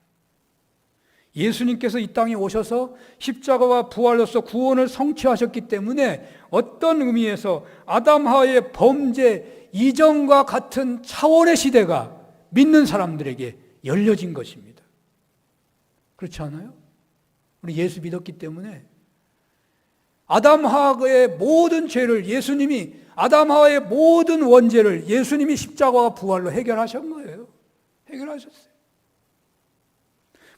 예수님께서 이 땅에 오셔서 십자가와 부활로서 구원을 성취하셨기 때문에 어떤 의미에서 아담 하와의 범죄 이전과 같은 차원의 시대가 믿는 사람들에게 열려진 것입니다. 그렇지 않아요? 우리 예수 믿었기 때문에 아담 하와의 모든 죄를 예수님이, 아담 하와의 모든 원죄를 예수님이 십자가와 부활로 해결하신 거예요. 해결하셨어요.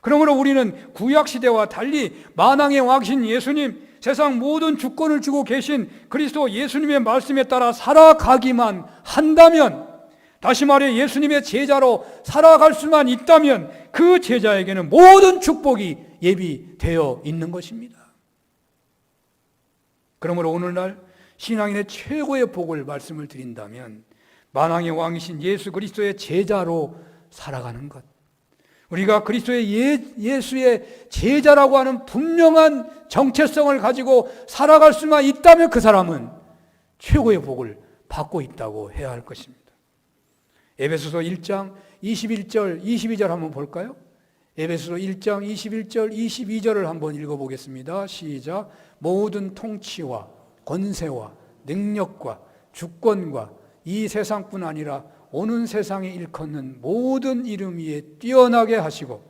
그러므로 우리는 구약시대와 달리 만왕의 왕이신 예수님, 세상 모든 주권을 주고 계신 그리스도 예수님의 말씀에 따라 살아가기만 한다면, 다시 말해 예수님의 제자로 살아갈 수만 있다면 그 제자에게는 모든 축복이 예비되어 있는 것입니다. 그러므로 오늘날 신앙인의 최고의 복을 말씀을 드린다면 만왕의 왕이신 예수 그리스도의 제자로 살아가는 것, 우리가 그리스도의 예수의 제자라고 하는 분명한 정체성을 가지고 살아갈 수만 있다면 그 사람은 최고의 복을 받고 있다고 해야 할 것입니다. 에베소서 1장 21절 22절 한번 볼까요? 에베소서 1장 21절 22절을 한번 읽어보겠습니다. 시작. 모든 통치와 권세와 능력과 주권과 이 세상뿐 아니라 오는 세상에 일컫는 모든 이름 위에 뛰어나게 하시고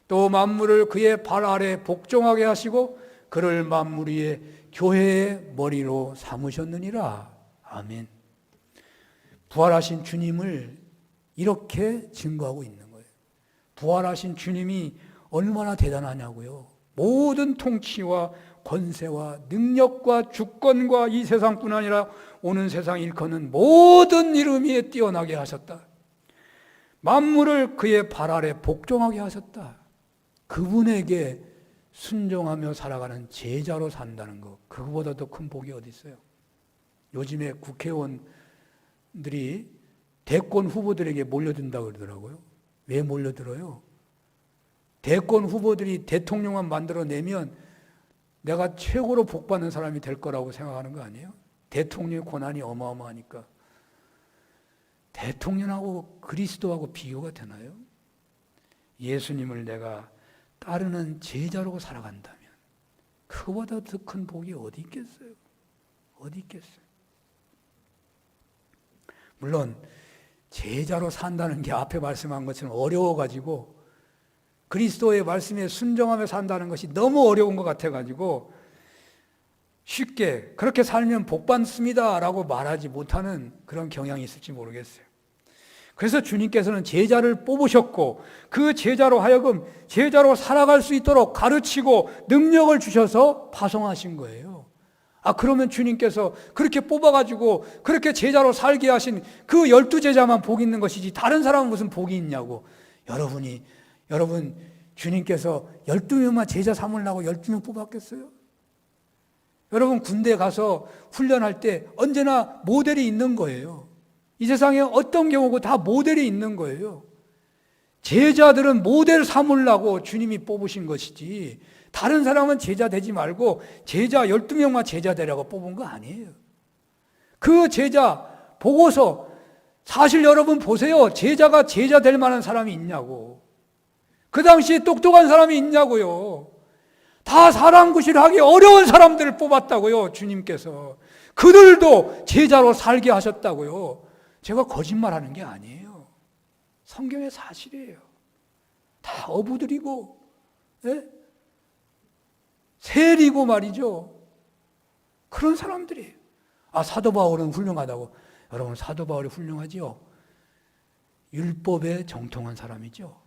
또 만물을 그의 발 아래 복종하게 하시고 그를 만물 위에 교회의 머리로 삼으셨느니라. 아멘. 부활하신 주님을 이렇게 증거하고 있는 거예요. 부활하신 주님이 얼마나 대단하냐고요. 모든 통치와 권세와 능력과 주권과 이 세상뿐 아니라 오는 세상 일컫는 모든 이름 위에 뛰어나게 하셨다. 만물을 그의 발 아래 복종하게 하셨다. 그분에게 순종하며 살아가는 제자로 산다는 것, 그거보다 더 큰 복이 어디 있어요? 요즘에 국회의원들이 대권 후보들에게 몰려든다고 그러더라고요. 왜 몰려들어요? 대권 후보들이 대통령만 만들어내면 내가 최고로 복받는 사람이 될 거라고 생각하는 거 아니에요? 대통령의 권한이 어마어마하니까. 대통령하고 그리스도하고 비교가 되나요? 예수님을 내가 따르는 제자로 살아간다면 그보다 더 큰 복이 어디 있겠어요? 어디 있겠어요? 물론 제자로 산다는 게 앞에 말씀한 것처럼 어려워가지고 그리스도의 말씀에 순종하며 산다는 것이 너무 어려운 것 같아가지고 쉽게 그렇게 살면 복 받습니다 라고 말하지 못하는 그런 경향이 있을지 모르겠어요. 그래서 주님께서는 제자를 뽑으셨고 그 제자로 하여금 제자로 살아갈 수 있도록 가르치고 능력을 주셔서 파송하신 거예요. 그러면 주님께서 그렇게 뽑아가지고 그렇게 제자로 살게 하신 그 12제자만 복 있는 것이지 다른 사람은 무슨 복이 있냐고. 여러분 주님께서 12명만 제자 삼으려고 12명 뽑았겠어요? 여러분 군대 가서 훈련할 때 언제나 모델이 있는 거예요. 이 세상에 어떤 경우고 다 모델이 있는 거예요. 제자들은 모델 삼으려고 주님이 뽑으신 것이지 다른 사람은 제자 되지 말고 제자 12명만 제자 되라고 뽑은 거 아니에요. 그 제자 보고서 사실 여러분 보세요. 제자가 제자 될 만한 사람이 있냐고. 그 당시에 똑똑한 사람이 있냐고요. 다 사랑구실하기 어려운 사람들을 뽑았다고요. 주님께서. 그들도 제자로 살게 하셨다고요. 제가 거짓말하는 게 아니에요. 성경의 사실이에요. 다 어부들이고 세리고 말이죠. 그런 사람들이에요. 사도 바울은 훌륭하다고. 여러분, 사도 바울이 훌륭하지요? 율법에 정통한 사람이죠.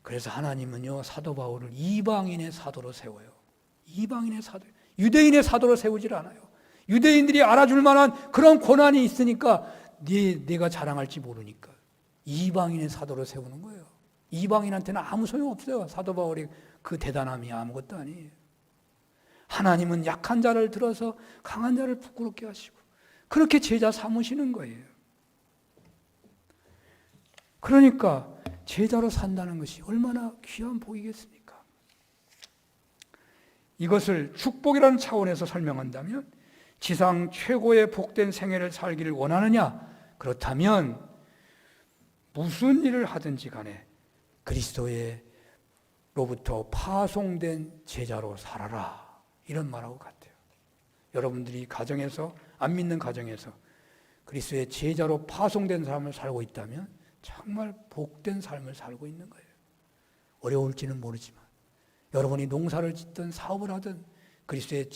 그래서 하나님은요, 사도 바울을 이방인의 사도로 세워요. 이방인의 사도, 유대인의 사도로 세우질 않아요. 유대인들이 알아줄 만한 그런 권한이 있으니까 네가 자랑할지 모르니까 이방인의 사도로 세우는 거예요. 이방인한테는 아무 소용없어요. 사도 바울이 그 대단함이 아무것도 아니에요. 하나님은 약한 자를 들어서 강한 자를 부끄럽게 하시고 그렇게 제자 삼으시는 거예요. 그러니까 제자로 산다는 것이 얼마나 귀한 복이겠습니까? 이것을 축복이라는 차원에서 설명한다면 지상 최고의 복된 생애를 살기를 원하느냐? 그렇다면 무슨 일을 하든지 간에 그리스도로부터 파송된 제자로 살아라. 이런 말하고 같아요. 여러분들이 가정에서, 안 믿는 가정에서 그리스도의 제자로 파송된 삶을 살고 있다면 정말 복된 삶을 살고 있는 거예요. 어려울지는 모르지만 여러분이 농사를 짓든 사업을 하든 그리스도의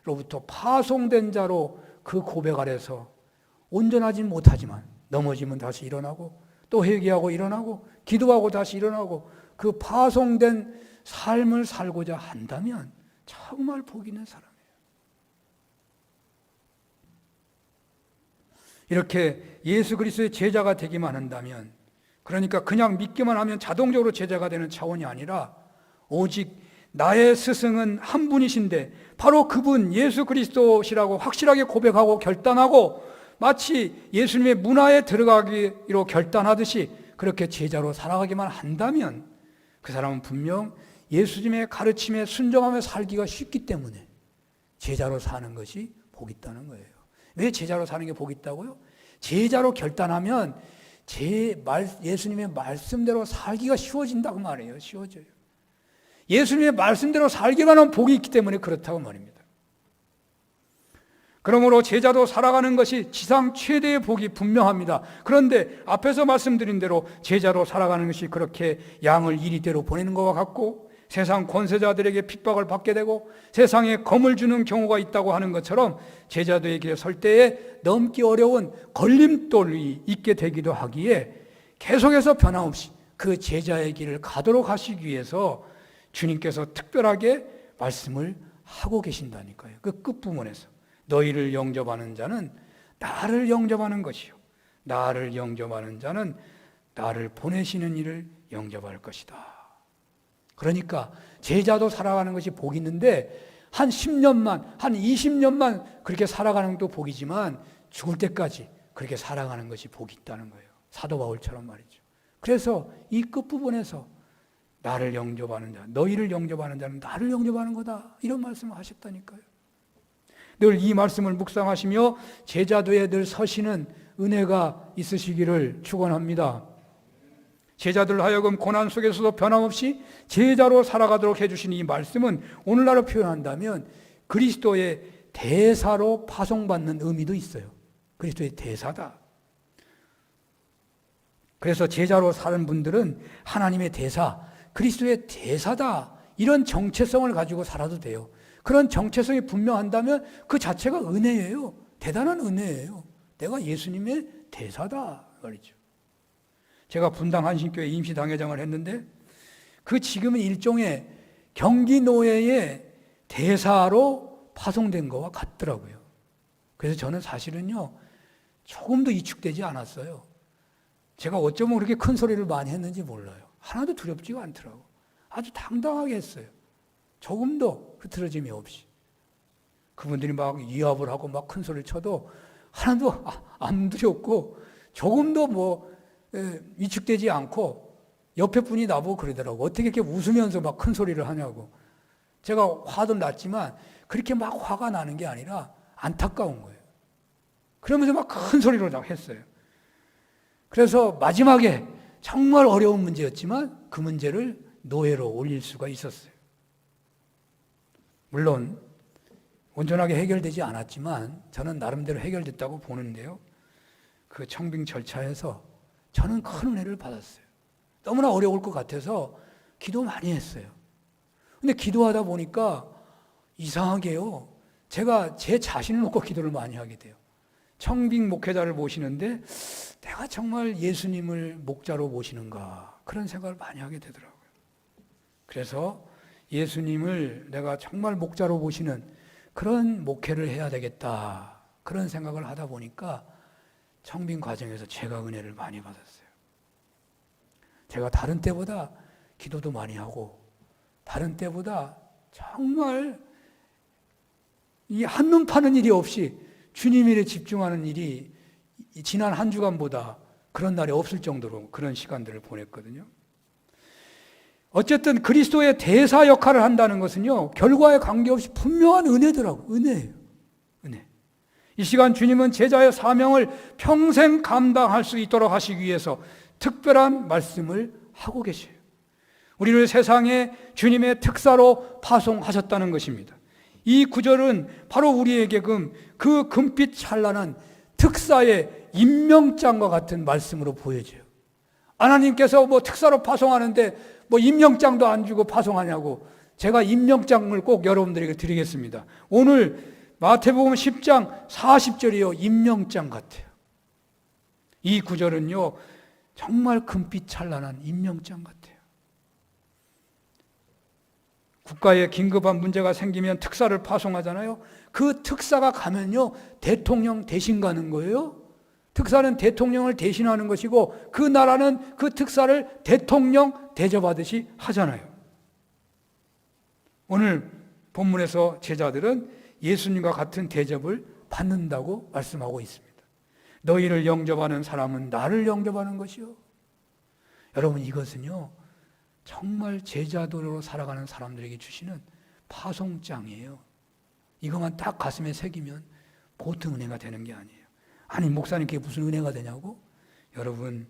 로부터 파송된 자로 그 고백 아래서 온전하진 못하지만 넘어지면 다시 일어나고 또 회개하고 일어나고 기도하고 다시 일어나고 그 파송된 삶을 살고자 한다면 정말 복 있는 사람이에요. 이렇게 예수 그리스도의 제자가 되기만 한다면, 그러니까 그냥 믿기만 하면 자동적으로 제자가 되는 차원이 아니라 오직 나의 스승은 한 분이신데 바로 그분 예수 그리스도시라고 확실하게 고백하고 결단하고 마치 예수님의 문화에 들어가기로 결단하듯이 그렇게 제자로 살아가기만 한다면 그 사람은 분명 예수님의 가르침에 순종하며 살기가 쉽기 때문에 제자로 사는 것이 복 있다는 거예요. 왜 제자로 사는 게 복 있다고요? 제자로 결단하면 예수님의 말씀대로 살기가 쉬워진다고 말해요. 쉬워져요. 예수님의 말씀대로 살기만 하면 복이 있기 때문에 그렇다고 말입니다. 그러므로 제자도 살아가는 것이 지상 최대의 복이 분명합니다. 그런데 앞에서 말씀드린 대로 제자로 살아가는 것이 그렇게 양을 이리대로 보내는 것과 같고 세상 권세자들에게 핍박을 받게 되고 세상에 검을 주는 경우가 있다고 하는 것처럼 제자도에게 설 때에 넘기 어려운 걸림돌이 있게 되기도 하기에 계속해서 변함없이 그 제자의 길을 가도록 하시기 위해서 주님께서 특별하게 말씀을 하고 계신다니까요. 그 끝부분에서 너희를 영접하는 자는 나를 영접하는 것이요 나를 영접하는 자는 나를 보내시는 이를 영접할 것이다. 그러니까 제자도 살아가는 것이 복이 있는데 한 10년만 한 20년만 그렇게 살아가는 것도 복이지만 죽을 때까지 그렇게 살아가는 것이 복이 있다는 거예요. 사도 바울처럼 말이죠. 그래서 이 끝부분에서 나를 영접하는 자, 너희를 영접하는 자는 나를 영접하는 거다. 이런 말씀을 하셨다니까요. 늘 이 말씀을 묵상하시며 제자도에 늘 서시는 은혜가 있으시기를 축원합니다. 제자들 하여금 고난 속에서도 변함없이 제자로 살아가도록 해주신 이 말씀은 오늘날로 표현한다면 그리스도의 대사로 파송받는 의미도 있어요. 그리스도의 대사다. 그래서 제자로 사는 분들은 하나님의 대사, 그리스도의 대사다. 이런 정체성을 가지고 살아도 돼요. 그런 정체성이 분명한다면 그 자체가 은혜예요. 대단한 은혜예요. 내가 예수님의 대사다 말이죠. 제가 분당 한신교회 임시당회장을 했는데 그 지금은 일종의 경기노예의 대사로 파송된 거와 같더라고요. 그래서 저는 사실은요 조금도 위축되지 않았어요. 제가 어쩌면 그렇게 큰 소리를 많이 했는지 몰라요. 하나도 두렵지가 않더라고. 아주 당당하게 했어요. 조금도 흐트러짐이 없이. 그분들이 막 위압을 하고 막 큰 소리를 쳐도 하나도 안 두렵고 조금도 위축되지 않고 옆에 분이 나보고 그러더라고. 어떻게 이렇게 웃으면서 막 큰 소리를 하냐고. 제가 화도 났지만 그렇게 막 화가 나는 게 아니라 안타까운 거예요. 그러면서 막 큰 소리로 했어요. 그래서 마지막에 정말 어려운 문제였지만 그 문제를 노예로 올릴 수가 있었어요. 물론 온전하게 해결되지 않았지만 저는 나름대로 해결됐다고 보는데요. 그 청빙 절차에서 저는 큰 은혜를 받았어요. 너무나 어려울 것 같아서 기도 많이 했어요. 근데 기도하다 보니까 이상하게요. 제가 제 자신을 놓고 기도를 많이 하게 돼요. 청빙 목회자를 모시는데 내가 정말 예수님을 목자로 모시는가 그런 생각을 많이 하게 되더라고요. 그래서 예수님을 내가 정말 목자로 모시는 그런 목회를 해야 되겠다 그런 생각을 하다 보니까 청빙 과정에서 제가 은혜를 많이 받았어요. 제가 다른 때보다 기도도 많이 하고 다른 때보다 정말 이 한눈 파는 일이 없이 주님 일에 집중하는 일이 지난 한 주간보다 그런 날이 없을 정도로 그런 시간들을 보냈거든요. 어쨌든 그리스도의 대사 역할을 한다는 것은요, 결과에 관계없이 분명한 은혜더라고요. 은혜예요. 은혜. 이 시간 주님은 제자의 사명을 평생 감당할 수 있도록 하시기 위해서 특별한 말씀을 하고 계세요. 우리를 세상에 주님의 특사로 파송하셨다는 것입니다. 이 구절은 바로 우리에게 그 금빛 찬란한 특사의 임명장과 같은 말씀으로 보여져요. 하나님께서 특사로 파송하는데 임명장도 안 주고 파송하냐고, 제가 임명장을 꼭 여러분들에게 드리겠습니다. 오늘 마태복음 10장 40절이요, 임명장 같아요. 이 구절은요, 정말 금빛 찬란한 임명장 같아요. 국가에 긴급한 문제가 생기면 특사를 파송하잖아요. 그 특사가 가면요, 대통령 대신 가는 거예요. 특사는 대통령을 대신하는 것이고 그 나라는 그 특사를 대통령 대접하듯이 하잖아요. 오늘 본문에서 제자들은 예수님과 같은 대접을 받는다고 말씀하고 있습니다. 너희를 영접하는 사람은 나를 영접하는 것이요. 여러분, 이것은요, 정말 제자도로 살아가는 사람들에게 주시는 파송장이에요. 이것만 딱 가슴에 새기면 보통 은혜가 되는 게 아니에요. 아니, 목사님 그게 무슨 은혜가 되냐고? 여러분,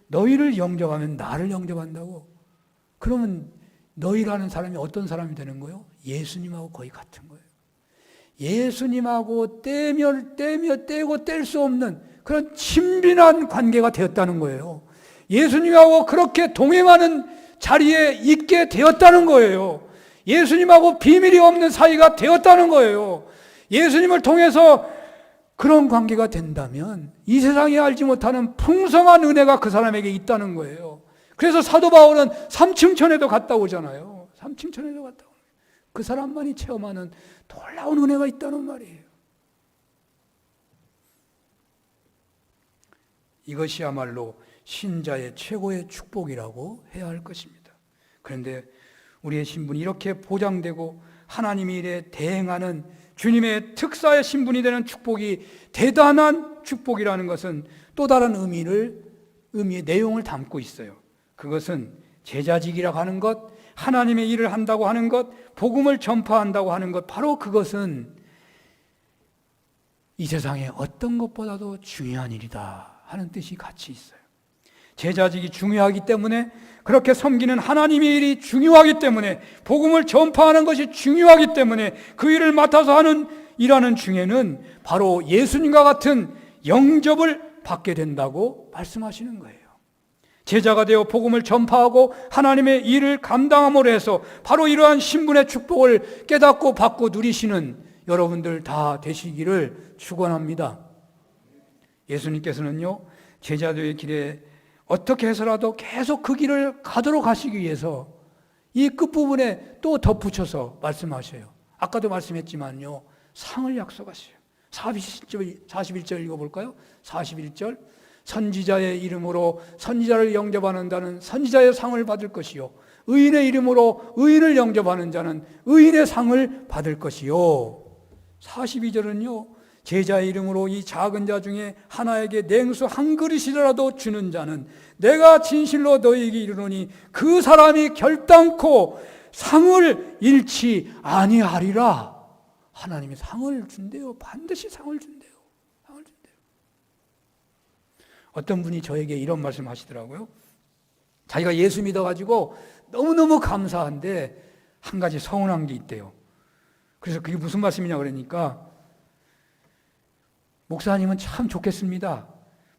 너희를 영접하면 나를 영접한다고? 그러면 너희라는 사람이 어떤 사람이 되는 거예요? 예수님하고 거의 같은 거예요. 예수님하고 떼고 뗄 수 없는 그런 친밀한 관계가 되었다는 거예요. 예수님하고 그렇게 동행하는 자리에 있게 되었다는 거예요. 예수님하고 비밀이 없는 사이가 되었다는 거예요. 예수님을 통해서 그런 관계가 된다면 이 세상에 알지 못하는 풍성한 은혜가 그 사람에게 있다는 거예요. 그래서 사도 바울은 삼층천에도 갔다 오잖아요. 삼층천에도 갔다 오고 그 사람만이 체험하는 놀라운 은혜가 있다는 말이에요. 이것이야말로 신자의 최고의 축복이라고 해야 할 것입니다. 그런데 우리의 신분이 이렇게 보장되고 하나님의 일에 대행하는 주님의 특사의 신분이 되는 축복이 대단한 축복이라는 것은 또 다른 의미의 내용을 담고 있어요. 그것은 제자직이라고 하는 것, 하나님의 일을 한다고 하는 것, 복음을 전파한다고 하는 것, 바로 그것은 이 세상에 어떤 것보다도 중요한 일이다 하는 뜻이 같이 있어요. 제자직이 중요하기 때문에, 그렇게 섬기는 하나님의 일이 중요하기 때문에, 복음을 전파하는 것이 중요하기 때문에 그 일을 맡아서 일하는 중에는 바로 예수님과 같은 영접을 받게 된다고 말씀하시는 거예요. 제자가 되어 복음을 전파하고 하나님의 일을 감당함으로 해서 바로 이러한 신분의 축복을 깨닫고 받고 누리시는 여러분들 다 되시기를 축원합니다. 예수님께서는요, 제자도의 길에 어떻게 해서라도 계속 그 길을 가도록 하시기 위해서 이 끝부분에 또 덧붙여서 말씀하셔요. 아까도 말씀했지만요, 상을 약속하셔요. 41절 읽어볼까요? 41절, 선지자의 이름으로 선지자를 영접하는 자는 선지자의 상을 받을 것이요, 의인의 이름으로 의인을 영접하는 자는 의인의 상을 받을 것이요. 42절은요, 제자의 이름으로 이 작은 자 중에 하나에게 냉수 한 그릇이라도 주는 자는 내가 진실로 너희에게 이르노니 그 사람이 결단코 상을 잃지 아니하리라. 하나님이 상을 준대요. 반드시 상을 준대요. 상을 준대요. 어떤 분이 저에게 이런 말씀 하시더라고요. 자기가 예수 믿어가지고 너무너무 감사한데 한 가지 서운한 게 있대요. 그래서 그게 무슨 말씀이냐 그러니까, 목사님은 참 좋겠습니다.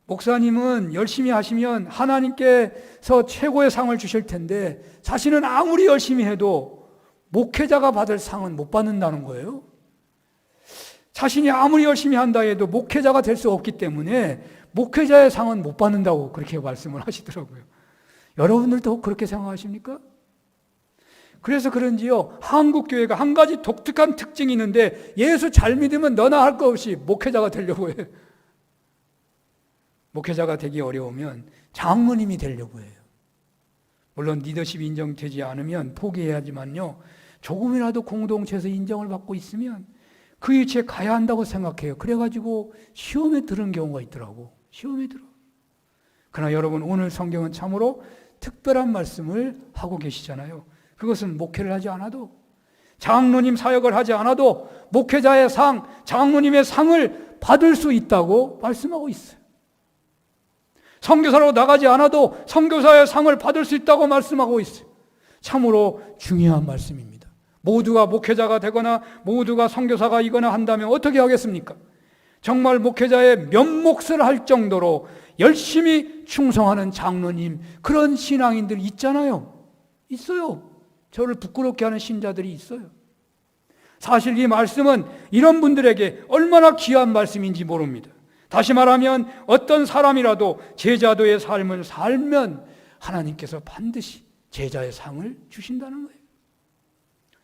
목사님은 열심히 하시면 하나님께서 최고의 상을 주실 텐데 자신은 아무리 열심히 해도 목회자가 받을 상은 못 받는다는 거예요. 자신이 아무리 열심히 한다 해도 목회자가 될 수 없기 때문에 목회자의 상은 못 받는다고 그렇게 말씀을 하시더라고요. 여러분들도 그렇게 생각하십니까? 그래서 그런지요, 한국 교회가 한 가지 독특한 특징이 있는데, 예수 잘 믿으면 너나 할 거 없이 목회자가 되려고 해요. 목회자가 되기 어려우면 장로님이 되려고 해요. 물론 리더십이 인정되지 않으면 포기해야지만요, 조금이라도 공동체에서 인정을 받고 있으면 그 위치에 가야 한다고 생각해요. 그래가지고 시험에 들은 경우가 있더라고. 시험에 들어. 그러나 여러분, 오늘 성경은 참으로 특별한 말씀을 하고 계시잖아요. 그것은 목회를 하지 않아도, 장로님 사역을 하지 않아도 목회자의 상, 장로님의 상을 받을 수 있다고 말씀하고 있어요. 선교사로 나가지 않아도 선교사의 상을 받을 수 있다고 말씀하고 있어요. 참으로 중요한 말씀입니다. 모두가 목회자가 되거나 모두가 선교사가이거나 한다면 어떻게 하겠습니까? 정말 목회자의 면목을 할 정도로 열심히 충성하는 장로님, 그런 신앙인들 있잖아요. 있어요. 저를 부끄럽게 하는 신자들이 있어요. 사실 이 말씀은 이런 분들에게 얼마나 귀한 말씀인지 모릅니다. 다시 말하면 어떤 사람이라도 제자도의 삶을 살면 하나님께서 반드시 제자의 상을 주신다는 거예요.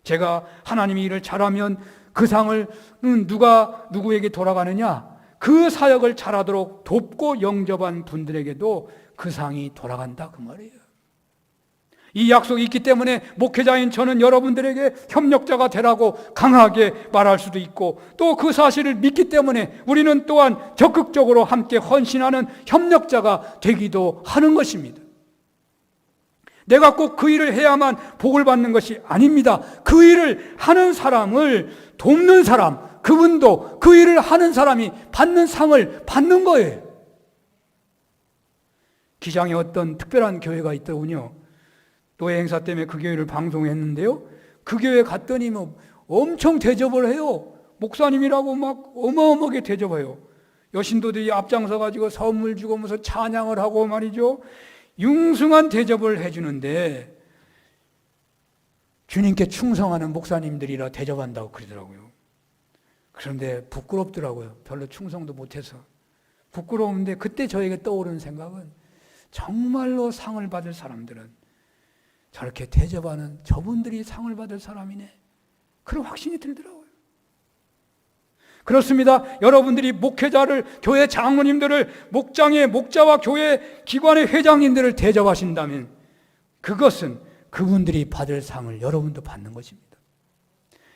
제가 하나님의 일을 잘하면 그 상을 누가 누구에게 돌아가느냐? 그 사역을 잘하도록 돕고 영접한 분들에게도 그 상이 돌아간다, 그 말이에요. 이 약속이 있기 때문에 목회자인 저는 여러분들에게 협력자가 되라고 강하게 말할 수도 있고, 또 그 사실을 믿기 때문에 우리는 또한 적극적으로 함께 헌신하는 협력자가 되기도 하는 것입니다. 내가 꼭 그 일을 해야만 복을 받는 것이 아닙니다. 그 일을 하는 사람을 돕는 사람, 그분도 그 일을 하는 사람이 받는 상을 받는 거예요. 기장에 어떤 특별한 교회가 있더군요. 노예 행사 때문에 그 교회를 방송했는데요, 그 교회 갔더니 뭐 엄청 대접을 해요. 목사님이라고 막 어마어마하게 대접해요. 여신도들이 앞장서 가지고 선물 주고 무슨 찬양을 하고 말이죠, 융숭한 대접을 해주는데, 주님께 충성하는 목사님들이라 대접한다고 그러더라고요. 그런데 부끄럽더라고요. 별로 충성도 못해서 부끄러운데, 그때 저에게 떠오르는 생각은, 정말로 상을 받을 사람들은 저렇게 대접하는 저분들이 상을 받을 사람이네, 그런 확신이 들더라고요. 그렇습니다. 여러분들이 목회자를, 교회 장로님들을, 목장의 목자와 교회 기관의 회장님들을 대접하신다면 그것은 그분들이 받을 상을 여러분도 받는 것입니다.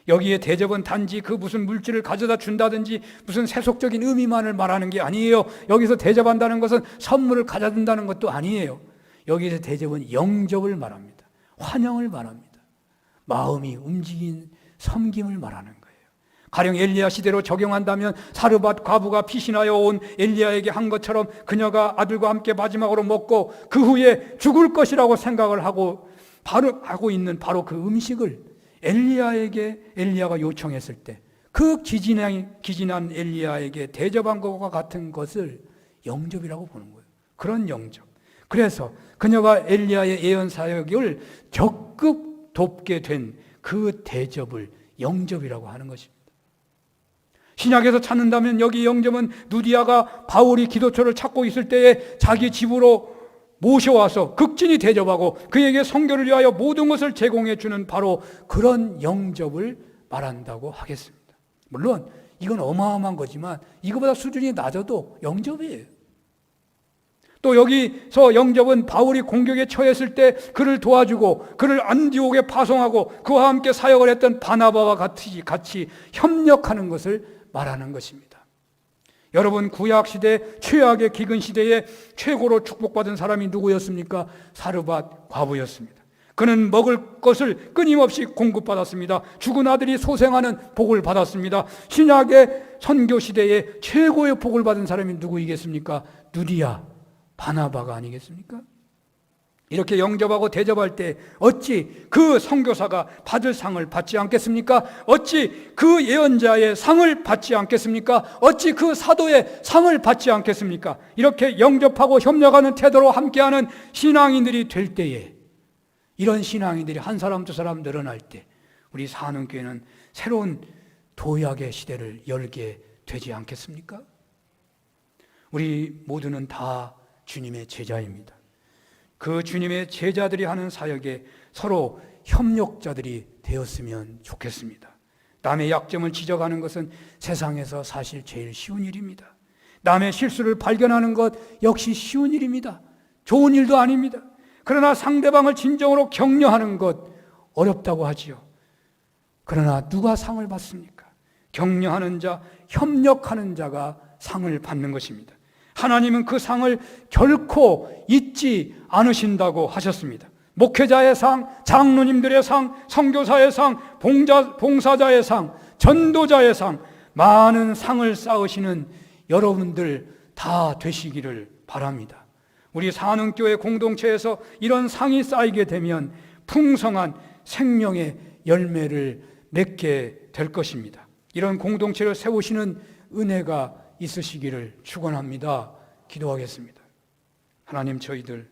여기에 대접은 단지 그 무슨 물질을 가져다 준다든지 무슨 세속적인 의미만을 말하는 게 아니에요. 여기서 대접한다는 것은 선물을 가져준다는 것도 아니에요. 여기서 대접은 영접을 말합니다. 환영을 말합니다. 마음이 움직인 섬김을 말하는 거예요. 가령 엘리야 시대로 적용한다면 사르밧 과부가 피신하여 온 엘리야에게 한 것처럼 그녀가 아들과 함께 마지막으로 먹고 그 후에 죽을 것이라고 생각을 하고 있는 바로 그 음식을 엘리야에게 엘리야가 요청했을 때 그 기진한 엘리야에게 대접한 것과 같은 것을 영접이라고 보는 거예요. 그런 영접. 그래서 그녀가 엘리야의 예언 사역을 적극 돕게 된 그 대접을 영접이라고 하는 것입니다. 신약에서 찾는다면 여기 영접은 누디아가 바울이 기도처를 찾고 있을 때에 자기 집으로 모셔와서 극진히 대접하고 그에게 선교를 위하여 모든 것을 제공해 주는 바로 그런 영접을 말한다고 하겠습니다. 물론 이건 어마어마한 거지만 이거보다 수준이 낮아도 영접이에요. 또 여기서 영접은 바울이 공격에 처했을 때 그를 도와주고 그를 안디옥에 파송하고 그와 함께 사역을 했던 바나바와 같이 협력하는 것을 말하는 것입니다. 여러분, 구약시대 최악의 기근시대에 최고로 축복받은 사람이 누구였습니까? 사르밧 과부였습니다. 그는 먹을 것을 끊임없이 공급받았습니다. 죽은 아들이 소생하는 복을 받았습니다. 신약의 선교시대에 최고의 복을 받은 사람이 누구이겠습니까? 누디아, 바나바가 아니겠습니까? 이렇게 영접하고 대접할 때 어찌 그 선교사가 받을 상을 받지 않겠습니까? 어찌 그 예언자의 상을 받지 않겠습니까? 어찌 그 사도의 상을 받지 않겠습니까? 이렇게 영접하고 협력하는 태도로 함께하는 신앙인들이 될 때에, 이런 신앙인들이 한 사람 두 사람 늘어날 때 우리 사는교회는 새로운 도약의 시대를 열게 되지 않겠습니까? 우리 모두는 다 주님의 제자입니다. 그 주님의 제자들이 하는 사역에 서로 협력자들이 되었으면 좋겠습니다. 남의 약점을 지적하는 것은 세상에서 사실 제일 쉬운 일입니다. 남의 실수를 발견하는 것 역시 쉬운 일입니다. 좋은 일도 아닙니다. 그러나 상대방을 진정으로 격려하는 것 어렵다고 하지요. 그러나 누가 상을 받습니까? 격려하는 자, 협력하는 자가 상을 받는 것입니다. 하나님은 그 상을 결코 잊지 않으신다고 하셨습니다. 목회자의 상, 장로님들의 상, 선교사의 상, 봉사자의 상, 전도자의 상, 많은 상을 쌓으시는 여러분들 다 되시기를 바랍니다. 우리 사능교회 공동체에서 이런 상이 쌓이게 되면 풍성한 생명의 열매를 맺게 될 것입니다. 이런 공동체를 세우시는 은혜가 있으시기를 축원합니다. 기도하겠습니다. 하나님, 저희들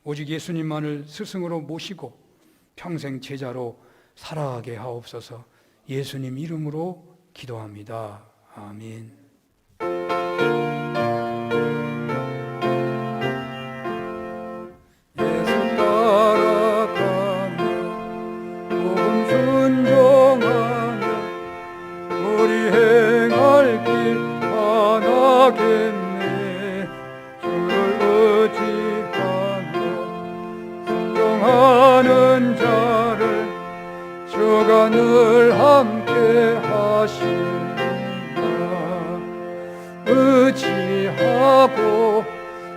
오직 예수님만을 스승으로 모시고 평생 제자로 살아가게 하옵소서. 예수님 이름으로 기도합니다. 아멘. 예수 따라가며 복음 순종하며 우리 행할 길 하나겠네. 주를 의지하며 순종하는 자를 주가 늘 함께 하시리라. 의지하고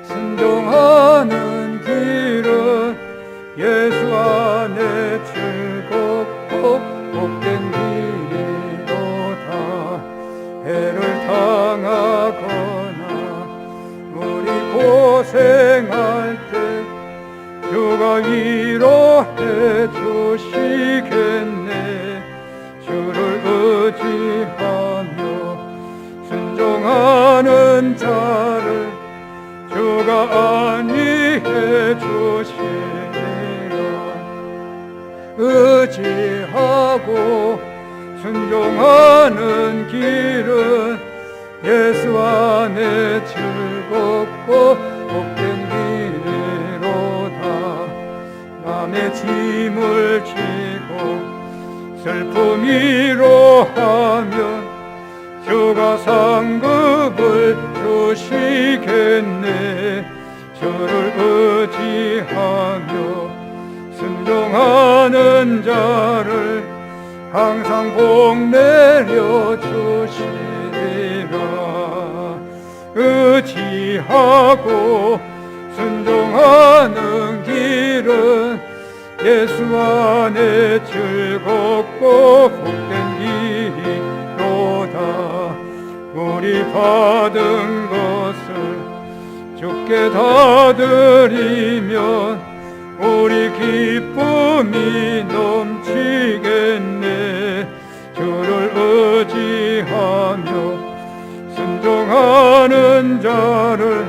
순종하는 길은 예수 안에 즐겁고 복된 길이로다. 해를 당하거나 우리 고생할 때 주가 위로해 주시겠네. 주를 의지하며 순종하는 자를 주가 안위해 주시리라. 의지하고 순종하는 길은 예수 안에 즐겁고 복된 길이로다. 남의 짐을 지고 슬픔이로 하면 주가 상급을 주시겠네. 주를 의지하며 순종하는 자를 항상 복 내려 주시리라. 의지하고 순종하는 길은 예수 안에 즐겁고 복된 길이로다. 우리 받은 것을 주께 다 드리면 우리 기쁨이 넘치겠네. 주를 의지하며 순종하는 자를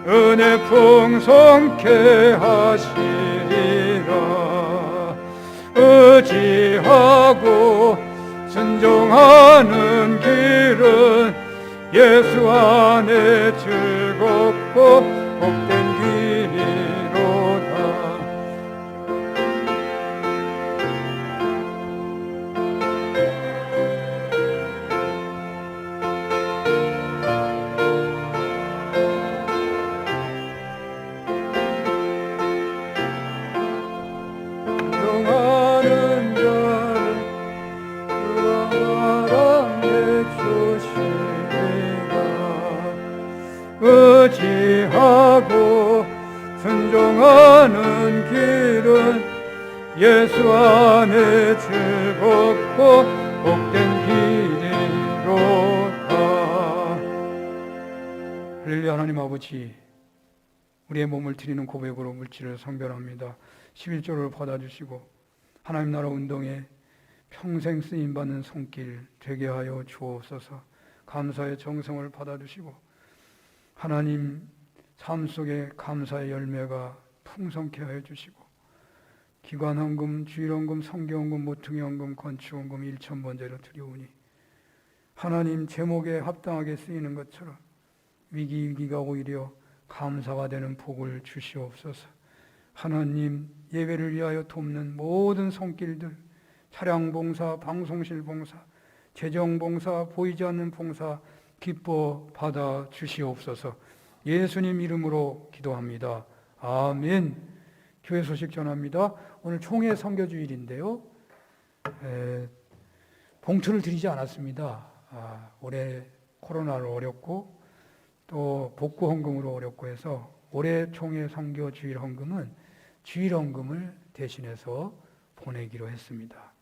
은혜 풍성케 하시리라. 의지하고 순종하는 길은 예수 안에 즐겁고 복된 길이로다. 순종하는 자를 의지하고 순종하는 길은 예수 안에 즐겁고 복된 길이로다. 할렐루야. 하나님 아버지, 우리의 몸을 드리는 고백으로 물질을 성별합니다. 11조를 받아주시고 하나님 나라 운동에 평생 쓰임받는 손길 되게 하여 주옵소서. 감사의 정성을 받아주시고 하나님 삶 속에 감사의 열매가 풍성케 하여 주시고 기관헌금, 주일헌금, 성교헌금, 모퉁이헌금, 건축헌금 1,000번제로 드리오니 하나님 제목에 합당하게 쓰이는 것처럼 위기가 오히려 감사가 되는 복을 주시옵소서. 하나님 예배를 위하여 돕는 모든 손길들, 차량봉사, 방송실 봉사, 재정봉사, 보이지 않는 봉사 기뻐 받아 주시옵소서. 예수님 이름으로 기도합니다. 아멘. 교회 소식 전합니다. 오늘 총회 선교주일인데요. 봉투를 드리지 않았습니다. 올해 코로나로 어렵고 또 복구 헌금으로 어렵고 해서 올해 총회 선교주일 헌금은 주일 헌금을 대신해서 보내기로 했습니다.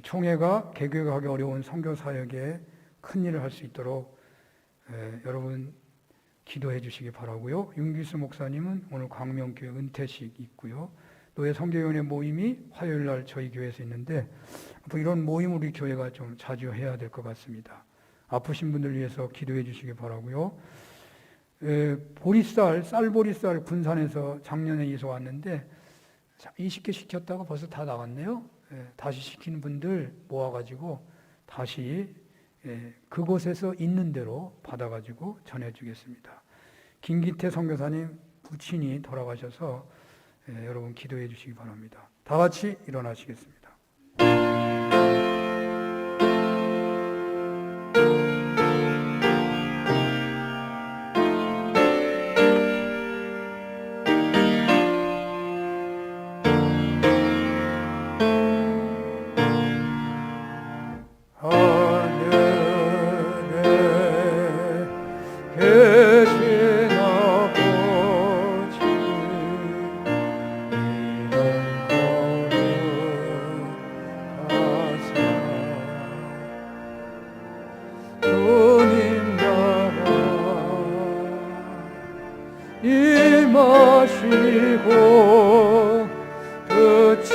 총회가 개교하기 어려운 선교 사역에 큰 일을 할 수 있도록 여러분 기도해 주시기 바라고요. 윤기수 목사님은 오늘 광명교회 은퇴식 있고요. 노예 선교위원회 모임이 화요일 날 저희 교회에서 있는데 이런 모임 우리 교회가 좀 자주 해야 될 것 같습니다. 아프신 분들 위해서 기도해 주시기 바라고요. 쌀보리쌀 군산에서 작년에 이서 왔는데 20개 시켰다가 벌써 다 나갔네요. 다시 시키는 분들 모아가지고 다시 그곳에서 있는 대로 받아가지고 전해주겠습니다. 김기태 선교사님 부친이 돌아가셔서 여러분 기도해 주시기 바랍니다. 다 같이 일어나시겠습니다. 임하시고 끝이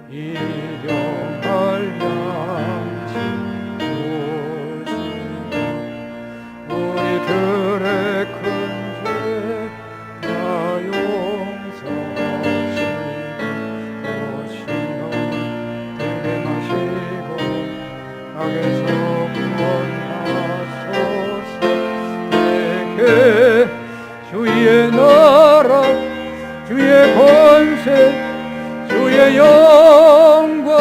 일용할 양식 주시고 우리들의 큰 죄 다 용서하시고 악에서 구원하소서. 내게 주의 나라 주의 권세 주의 영광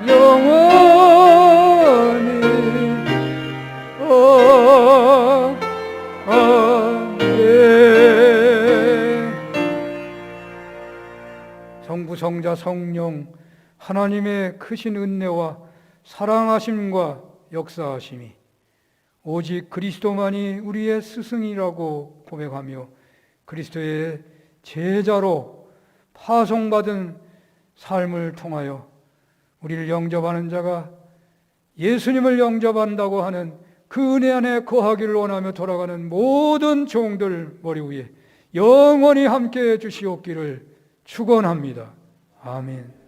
영원히 아멘. 성부 성자 성령 하나님의 크신 은혜와 사랑하심과 역사하심이 오직 그리스도만이 우리의 스승이라고 고백하며 그리스도의 제자로 파송받은 삶을 통하여 우리를 영접하는 자가 예수님을 영접한다고 하는 그 은혜 안에 거하기를 원하며 돌아가는 모든 종들 머리 위에 영원히 함께해 주시옵기를 축원합니다. 아멘.